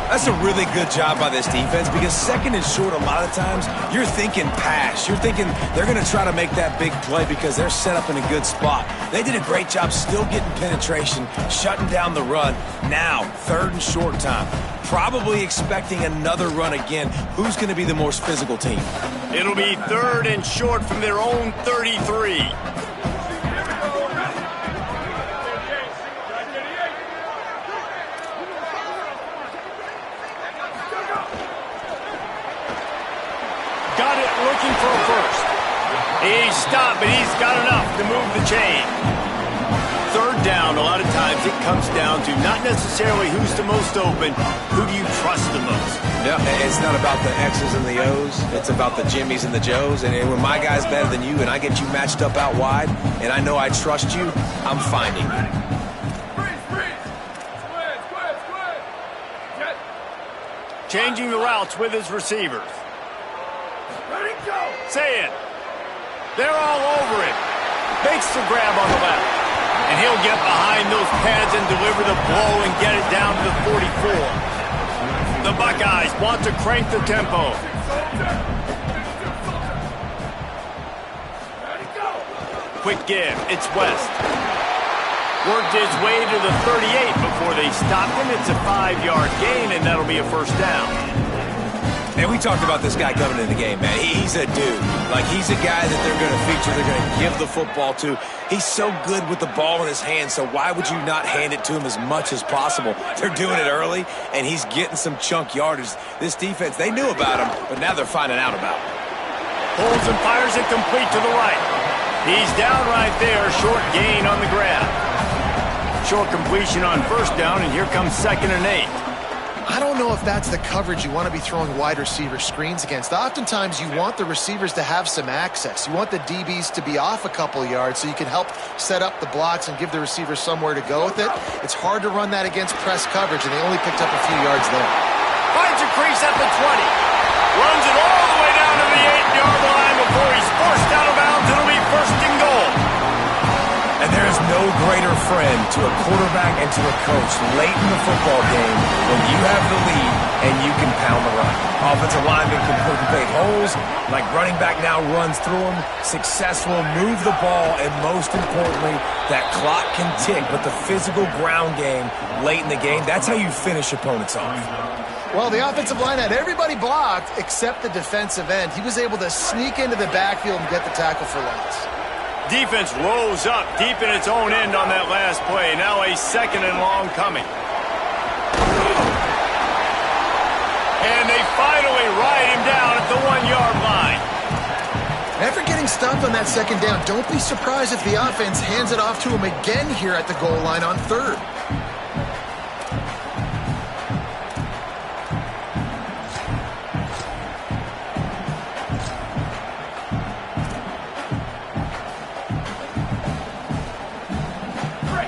That's a really good job by this defense because 2nd and short, a lot of times, you're thinking pass. You're thinking they're going to try to make that big play because they're set up in a good spot. They did a great job still getting penetration, shutting down the run. Now, 3rd and short time. Probably expecting another run again. Who's going to be the most physical team? It'll be 3rd and short from their own 33. Got it, looking for a first. He's stopped, but he's got enough to move the chain. third down, a lot of times it comes down to not necessarily who's the most open, who do you trust the most? Yeah, it's not about the X's and the O's. It's about the Jimmys and the Joes. And when my guy's better than you and I get you matched up out wide and I know I trust you, I'm finding you. Changing the routes with his receivers. Ready, go. Say it. They're all over it. Makes the grab on the left. And he'll get behind those pads and deliver the blow and get it down to the 44. The Buckeyes want to crank the tempo. Quick give. It's West. Worked his way to the 38 before they stopped him. It's a 5-yard gain, and that'll be a first down. And we talked about this guy coming in the game, man. He's a dude. Like, he's a guy that they're going to feature, they're going to give the football to. He's so good with the ball in his hands, so why would you not hand it to him as much as possible? They're doing it early, and he's getting some chunk yardage. This defense, they knew about him, but now they're finding out about him. Pulls and fires it complete to the right. He's down right there, short gain on the grab. Short completion on first down, and here comes 2nd and 8. I don't know if that's the coverage you want to be throwing wide receiver screens against. Oftentimes, you want the receivers to have some access. You want the DBs to be off a couple yards so you can help set up the blocks and give the receivers somewhere to go with it. It's hard to run that against press coverage, and they only picked up a few yards there. Finds a crease at the 20. Runs it all the way down to the 8-yard line before he's forced out of bounds. It'll be 1st and goal. And there is no greater friend to a quarterback and to a coach late in the football game when you have the lead and you can pound the rock. Offensive linemen can cultivate holes, like running back now runs through them, successful, move the ball, and most importantly, that clock can tick. But the physical ground game late in the game, that's how you finish opponents off. Well, the offensive line had everybody blocked except the defensive end. He was able to sneak into the backfield and get the tackle for loss. Defense rolls up deep in its own end on that last play. Now a 2nd and long coming. And they finally ride him down at the 1-yard line. After getting stopped on that 2nd down, don't be surprised if the offense hands it off to him again here at the goal line on 3rd.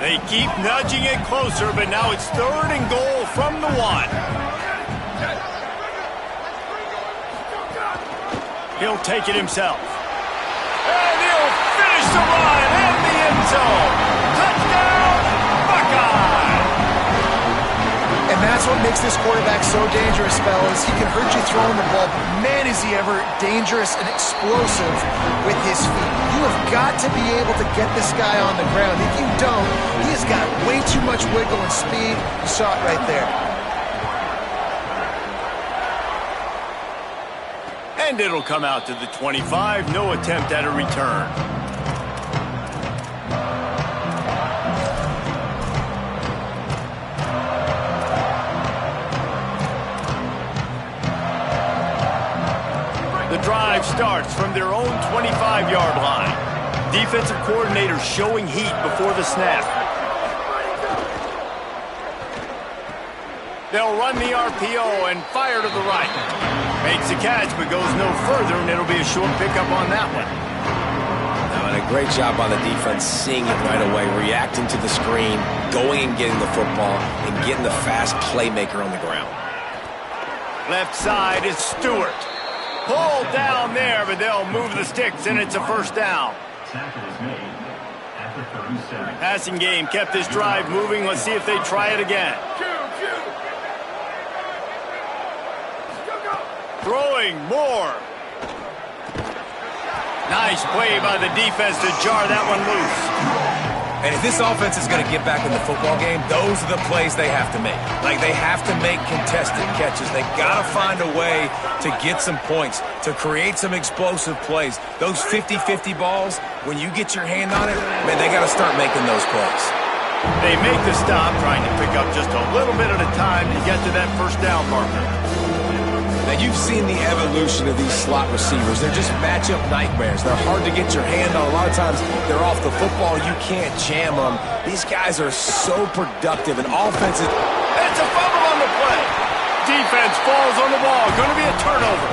They keep nudging it closer, but now it's 3rd and goal from the 1. He'll take it himself. And he'll finish the run in the end zone. Touchdown, Buckeye! And that's what makes this quarterback so dangerous, fellas. He can hurt you throwing the ball, but man, is he ever dangerous and explosive with his feet. You have got to be able to get this guy on the ground. If you don't, he has got way too much wiggle and speed. You saw it right there. And it'll come out to the 25. No attempt at a return. The drive starts from their own 25-yard line. Defensive coordinator showing heat before the snap. They'll run the RPO and fire to the right. Makes the catch, but goes no further, and it'll be a short pickup on that one. And a great job by the defense seeing it right away, reacting to the screen, going and getting the football, and getting the fast playmaker on the ground. Left side is Stewart. Pulled down there, but they'll move the sticks, and it's a 1st down. Passing game kept this drive moving. Let's see if they try it again. Throwing more. Nice play by the defense to jar that one loose. And if this offense is going to get back in the football game, those are the plays they have to make. Like, they have to make contested catches. They've got to find a way to get some points, to create some explosive plays. Those 50-50 balls, when you get your hand on it, man, they got to start making those plays. They make the stop, trying to pick up just a little bit at a time to get to that 1st down marker. Now, you've seen the evolution of these slot receivers. They're just matchup nightmares. They're hard to get your hand on. A lot of times, they're off the football. You can't jam them. These guys are so productive, and offenses... It's a fumble on the play. Defense falls on the ball. Going to be a turnover.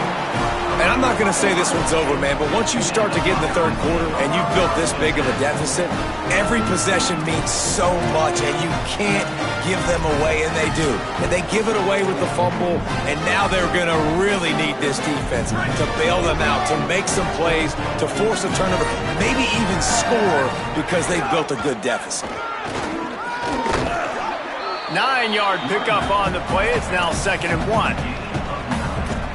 And I'm not going to say this one's over, man, but once you start to get in the third quarter and you've built this big of a deficit, every possession means so much, and you can't give them away, and they do. And they give it away with the fumble, and now they're going to really need this defense to bail them out, to make some plays, to force a turnover, maybe even score because they've built a good deficit. 9-yard pickup on the play. It's now 2nd and 1.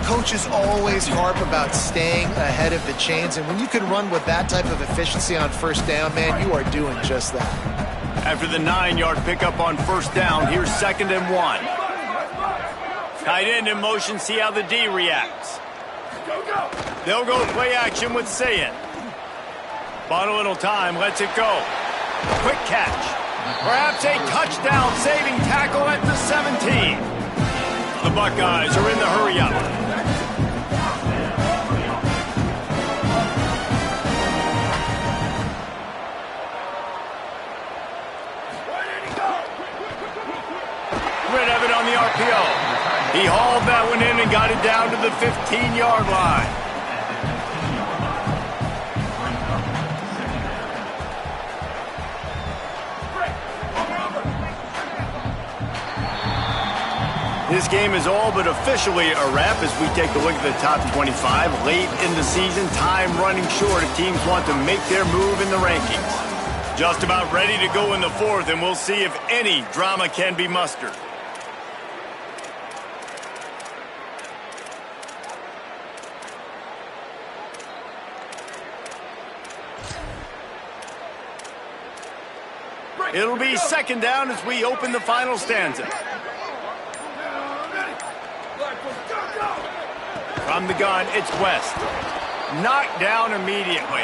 Coaches always harp about staying ahead of the chains, and when you can run with that type of efficiency on first down, man, you are doing just that. After the 9-yard pickup on first down, here's 2nd and 1. Tight end in motion, see how the D reacts. They'll go play action with Sayin. Bought a little time, lets it go. Quick catch. Perhaps a touchdown saving tackle at the 17. The Buckeyes are in the hurry-up. Rid of it on the RPO. He hauled that one in and got it down to the 15-yard line. This game is all but officially a wrap as we take a look at the top 25. Late in the season, time running short if teams want to make their move in the rankings. Just about ready to go in the fourth, and we'll see if any drama can be mustered. It'll be 2nd down as we open the final stanza. From the gun, it's West. Knocked down immediately.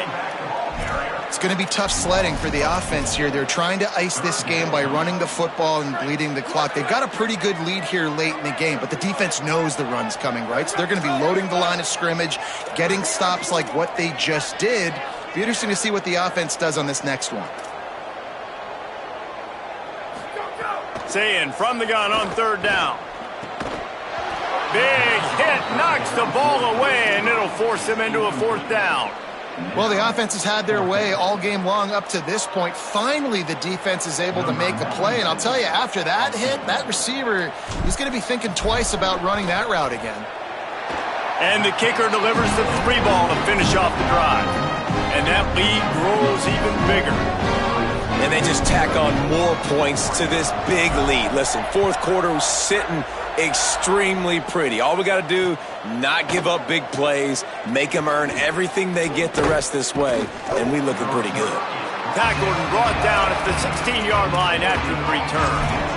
It's going to be tough sledding for the offense here. They're trying to ice this game by running the football and bleeding the clock. They've got a pretty good lead here late in the game, but the defense knows the run's coming, right? So they're going to be loading the line of scrimmage, getting stops like what they just did. Be interesting to see what the offense does on this next one. Sayin from the gun on 3rd down. Big hit, knocks the ball away, and it'll force him into a 4th down. Well, the offense has had their way all game long up to this point. Finally, the defense is able to make a play, and I'll tell you, after that hit, that receiver, he's going to be thinking twice about running that route again. And the kicker delivers the 3 ball to finish off the drive. And that lead grows even bigger. And they just tack on more points to this big lead. Listen, 4th quarter was sitting extremely pretty. All we got to do, not give up big plays, make them earn everything they get the rest this way, and we looking pretty good. Tackled and brought down at the 16-yard line after the return.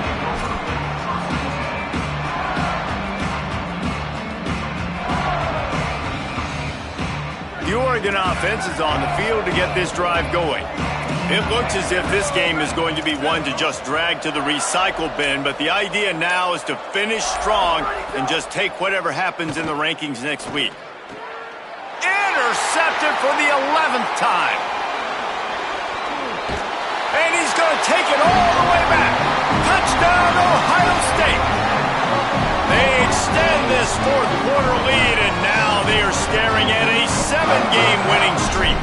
The Oregon offense is on the field to get this drive going. It looks as if this game is going to be one to just drag to the recycle bin, but the idea now is to finish strong and just take whatever happens in the rankings next week. Intercepted for the 11th time. And he's going to take it all the way back. Touchdown, Ohio State. They extend this 4th quarter lead, and now they are staring at a 7-game winning streak.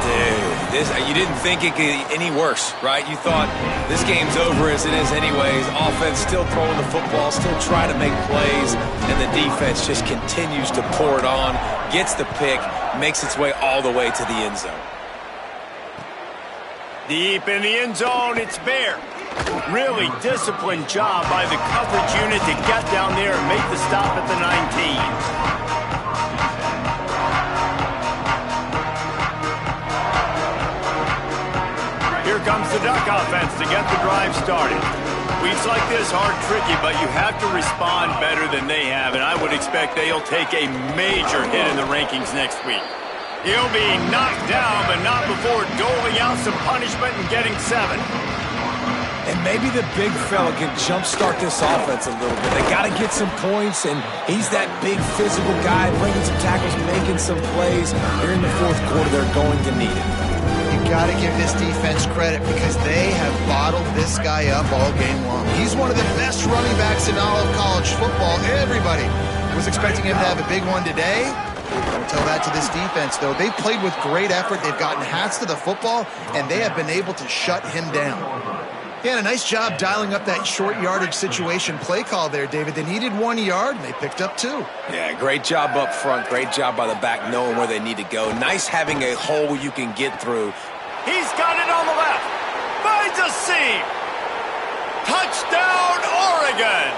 Dude, you didn't think it could get any worse, right? You thought this game's over as it is anyways. Offense still throwing the football, still trying to make plays, and the defense just continues to pour it on, gets the pick, makes its way all the way to the end zone. Deep in the end zone, it's Bear. Really disciplined job by the coverage unit to get down there and make the stop at the 19. Here comes the Duck offense to get the drive started. Weeks like this are tricky, but you have to respond better than they have, and I would expect they'll take a major hit in the rankings next week. He'll be knocked down, but not before doling out some punishment and getting 7. And maybe the big fella can jumpstart this offense a little bit. They got to get some points, and he's that big physical guy, bringing some tackles, making some plays. Here in the fourth quarter, they're going to need it. You got to give this defense credit because they have bottled this guy up all game long. He's one of the best running backs in all of college football. Everybody was expecting him to have a big one today. Don't tell that to this defense, though. They played with great effort. They've gotten hats to the football, and they have been able to shut him down. Yeah, and a nice job dialing up that short yardage situation play call there, David. They needed 1 yard, and they picked up 2. Yeah, great job up front. Great job by the back knowing where they need to go. Nice having a hole you can get through. He's got it on the left. Finds a seam. Touchdown, Oregon.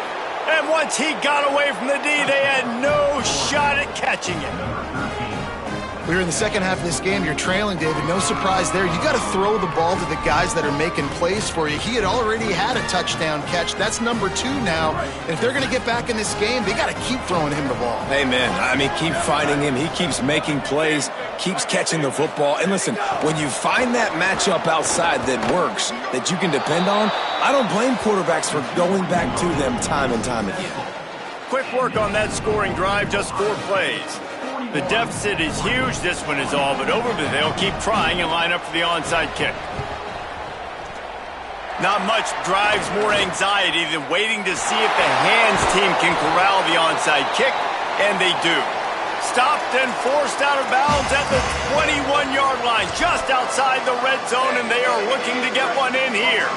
And once he got away from the D, they had no shot at catching it. We're in the second half of this game. You're trailing, David. No surprise there. You got to throw the ball to the guys that are making plays for you. He had already had a touchdown catch. That's number 2 now. And if they're going to get back in this game, they got to keep throwing him the ball. Amen. I mean, keep finding him. He keeps making plays, keeps catching the football. And listen, when you find that matchup outside that works, that you can depend on, I don't blame quarterbacks for going back to them time and time again. Quick work on that scoring drive, just 4 plays. The deficit is huge. This one is all but over, but they'll keep trying and line up for the onside kick. Not much drives more anxiety than waiting to see if the hands team can corral the onside kick, and they do. Stopped and forced out of bounds at the 21-yard line, just outside the red zone, and they are looking to get one in here.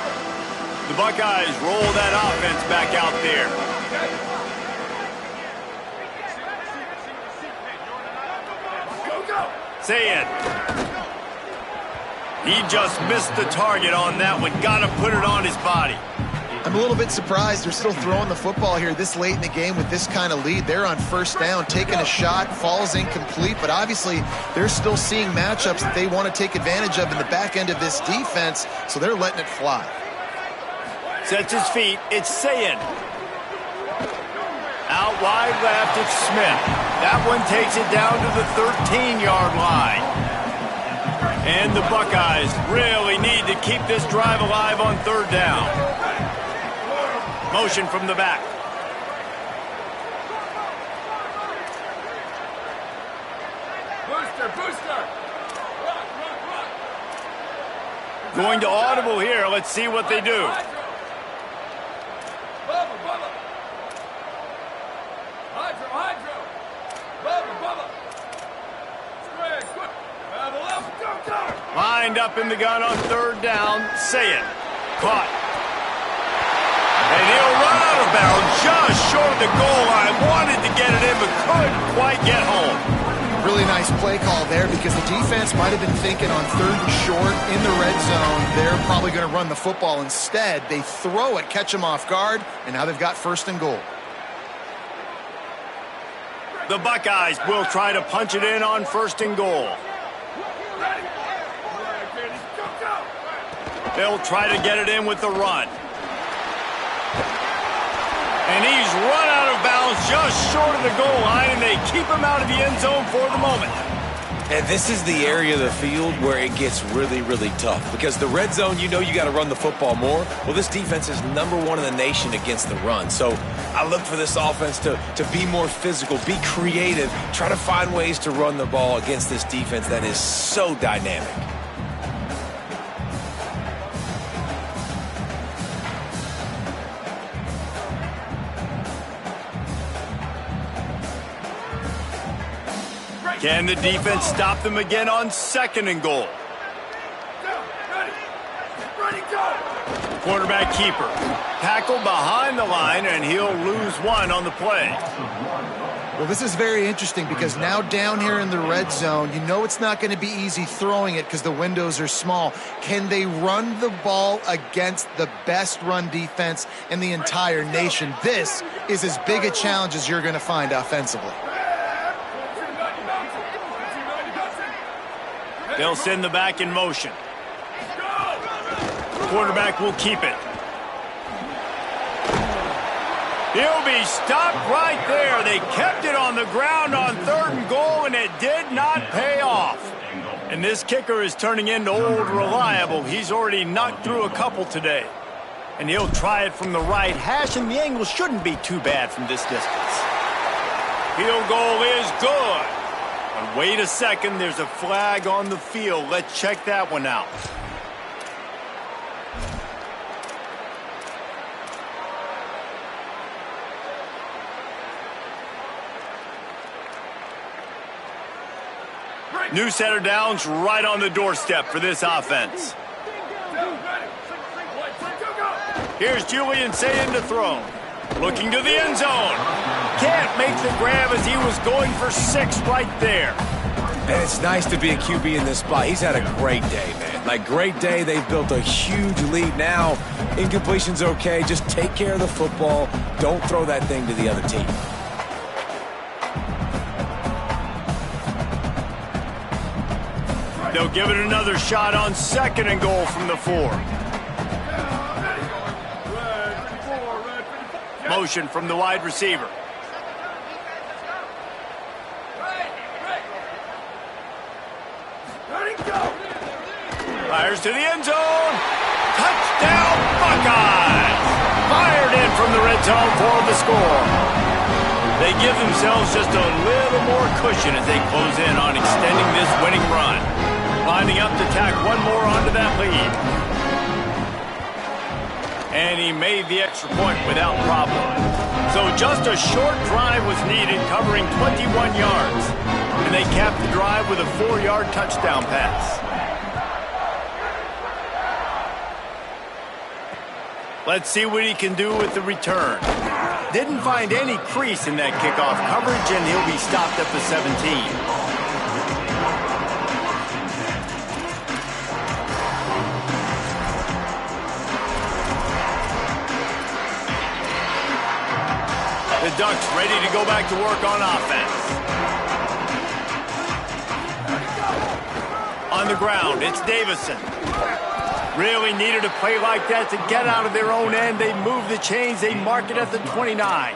The Buckeyes roll that offense back out there. Say it. He just missed the target on that one. Got to put it on his body. I'm a little bit surprised they're still throwing the football here this late in the game with this kind of lead. They're on first down, taking a shot, falls incomplete, but obviously they're still seeing matchups that they want to take advantage of in the back end of this defense, so they're letting it fly. Sets his feet. It's Sayin. Out wide left, it's Smith. That one takes it down to the 13-yard line. And the Buckeyes really need to keep this drive alive on third down. Motion from the back. Booster. Going to audible here. Let's see what they do. Lined up in the gun on third down. Say it. Caught. And he'll run out of bounds just short of the goal line. Wanted to get it in, but couldn't quite get home. Really nice play call there because the defense might have been thinking on third and short in the red zone. They're probably going to run the football. Instead, they throw it, catch them off guard, and now they've got first and goal. The Buckeyes will try to punch it in on first and goal. They'll try to get it in with the run. And he's run out of bounds just short of the goal line, and they keep him out of the end zone for the moment. And this is the area of the field where it gets really, really tough. Because the red zone, you know you got to run the football more. Well, this defense is #1 in the nation against the run. So I look for this offense to be more physical, be creative, try to find ways to run the ball against this defense that is so dynamic. Can the defense stop them again on second and goal? Ready, go! Quarterback keeper. Tackled behind the line, and he'll lose one on the play. Well, this is very interesting because now down here in the red zone, you know it's not going to be easy throwing it because the windows are small. Can they run the ball against the best run defense in the entire nation? This is as big a challenge as you're going to find offensively. They'll send the back in motion. Quarterback will keep it. He'll be stopped right there. They kept it on the ground on third and goal, and it did not pay off. And this kicker is turning into old reliable. He's already knocked through a couple today. And he'll try it from the right hash, and the angle shouldn't be too bad from this distance. Field goal is good. And wait a second, there's a flag on the field. Let's check that one out. New set of downs right on the doorstep for this offense. Here's Julian saying to throw. Looking to the end zone. Can't make the grab as he was going for 6 right there. And it's nice to be a QB in this spot. He's had a great day, man. Like, great day. They've built a huge lead now. Incompletion's okay. Just take care of the football. Don't throw that thing to the other team. They'll give it another shot on 2nd and goal from the 4. Motion from the wide receiver. Fires to the end zone. Touchdown, Buckeyes! Fired in from the red zone for the score. They give themselves just a little more cushion as they close in on extending this winning run. Lining up to tack one more onto that lead. And he made the extra point without problem. So just a short drive was needed, covering 21 yards. And they capped the drive with a 4-yard touchdown pass. Let's see what he can do with the return. Didn't find any crease in that kickoff coverage, and he'll be stopped at the 17. The Ducks ready to go back to work on offense. On the ground, it's Davison. Really needed a play like that to get out of their own end. They move the chains. They mark it at the 29.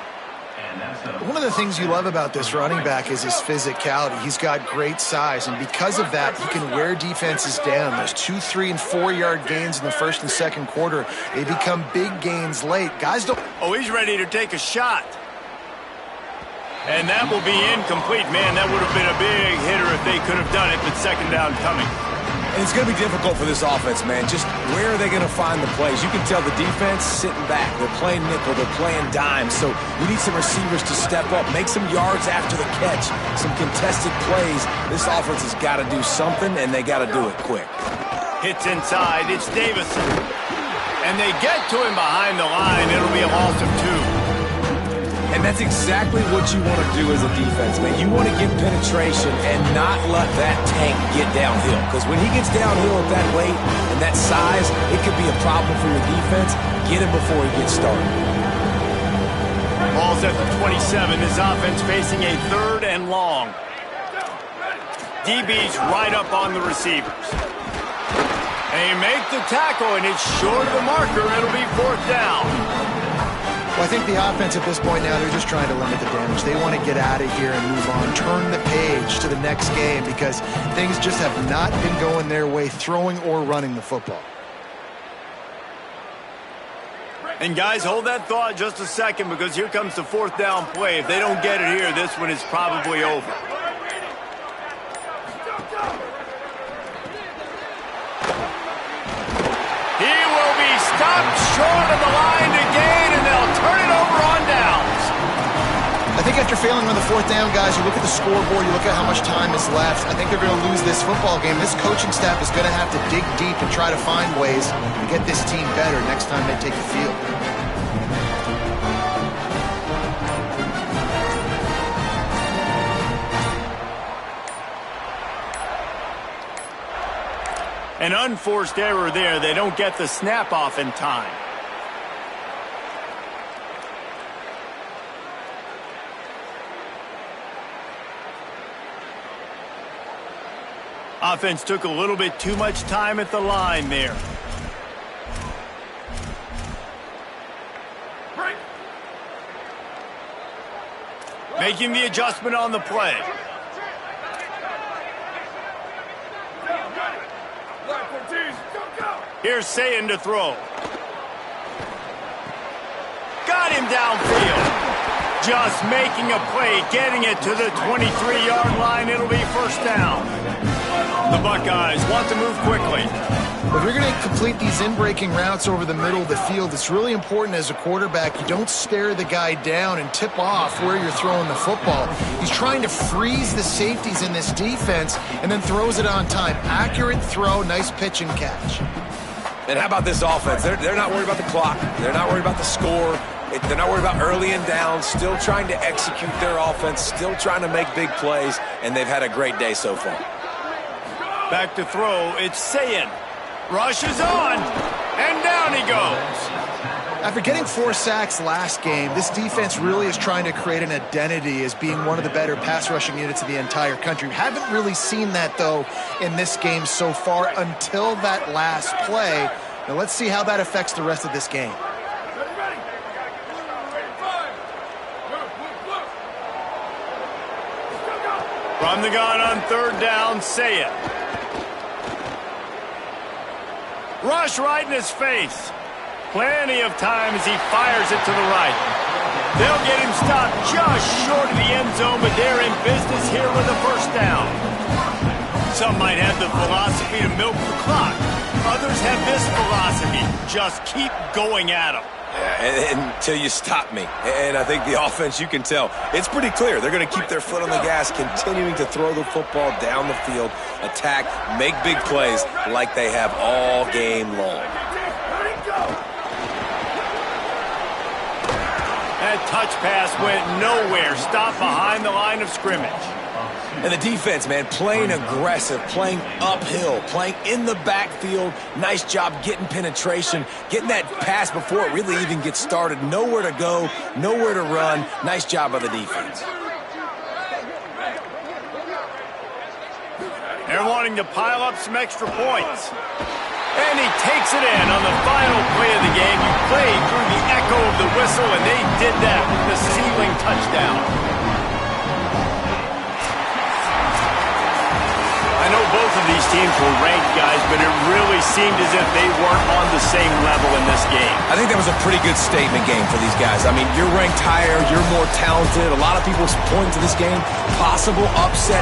One of the things you love about this running back is his physicality. He's got great size, and because of that, he can wear defenses down. Those 2-, 3-, and 4-yard gains in the first and second quarter, they become big gains late. Guys don't... Oh, he's ready to take a shot. And that will be incomplete. Man, that would have been a big hitter if they could have done it, but 2nd down coming. And it's going to be difficult for this offense, man. Just where are they going to find the plays? You can tell the defense sitting back. They're playing nickel. They're playing dime. So we need some receivers to step up, make some yards after the catch, some contested plays. This offense has got to do something, and they got to do it quick. Hits inside. It's Davison. And they get to him behind the line. It'll be a loss of 2. And that's exactly what you want to do as a defense, man. You want to get penetration and not let that tank get downhill. Because when he gets downhill at that weight and that size, it could be a problem for your defense. Get him before he gets started. Ball's at the 27. This offense facing a 3rd and long. DB's right up on the receivers. They make the tackle, and it's short of the marker. It'll be 4th down. Well, I think the offense at this point now, they're just trying to limit the damage. They want to get out of here and move on, turn the page to the next game because things just have not been going their way, throwing or running the football. And guys, hold that thought just a second because here comes the 4th down play. If they don't get it here, this one is probably over. He will be stopped short of the line to gain, and they'll turn it over on downs. I think after failing on the 4th down, guys, you look at the scoreboard, you look at how much time is left. I think they're going to lose this football game. This coaching staff is going to have to dig deep and try to find ways to get this team better next time they take the field. An unforced error there. They don't get the snap off in time. Offense took a little bit too much time at the line there. Making the adjustment on the play. Here's Sayin to throw. got him downfield. Just making a play, getting it to the 23-yard line. It'll be first down. The Buckeyes want to move quickly. If you're going to complete these in-breaking routes over the middle of the field, it's really important as a quarterback you don't stare the guy down and tip off where you're throwing the football. He's trying to freeze the safeties in this defense and then throws it on time. Accurate throw, nice pitch and catch. And how about this offense? They're not worried about the clock. They're not worried about the score. They're not worried about early and down. Still trying to execute their offense. Still trying to make big plays. And they've had a great day so far. Back to throw. It's Sayin. Rush is on. And down he goes. After getting 4 sacks last game, this defense really is trying to create an identity as being one of the better pass rushing units in the entire country. Haven't really seen that, though, in this game so far until that last play. Now let's see how that affects the rest of this game. From the gun on third down, Sayin. Rush right in his face. Plenty of time as he fires it to the right. They'll get him stopped just short of the end zone, but they're in business here with a first down. Some might have the philosophy to milk the clock. Others have this philosophy. Just keep going at him. Yeah, until you stop me. And I think the offense, you can tell, it's pretty clear. They're going to keep their foot on the gas, continuing to throw the football down the field, attack, make big plays like they have all game long. That touch pass went nowhere. Stopped behind the line of scrimmage. And the defense, man, playing aggressive, playing uphill, playing in the backfield. Nice job getting penetration, getting that pass before it really even gets started. Nowhere to go, nowhere to run. Nice job by the defense. They're wanting to pile up some extra points. And he takes it in on the final play of the game. You played through the echo of the whistle, and they did that with the ceiling touchdown. I know both of these teams were ranked, guys, but it really seemed as if they weren't on the same level in this game. I think that was a pretty good statement game for these guys. I mean, you're ranked higher, you're more talented. A lot of people point to this game, possible upset.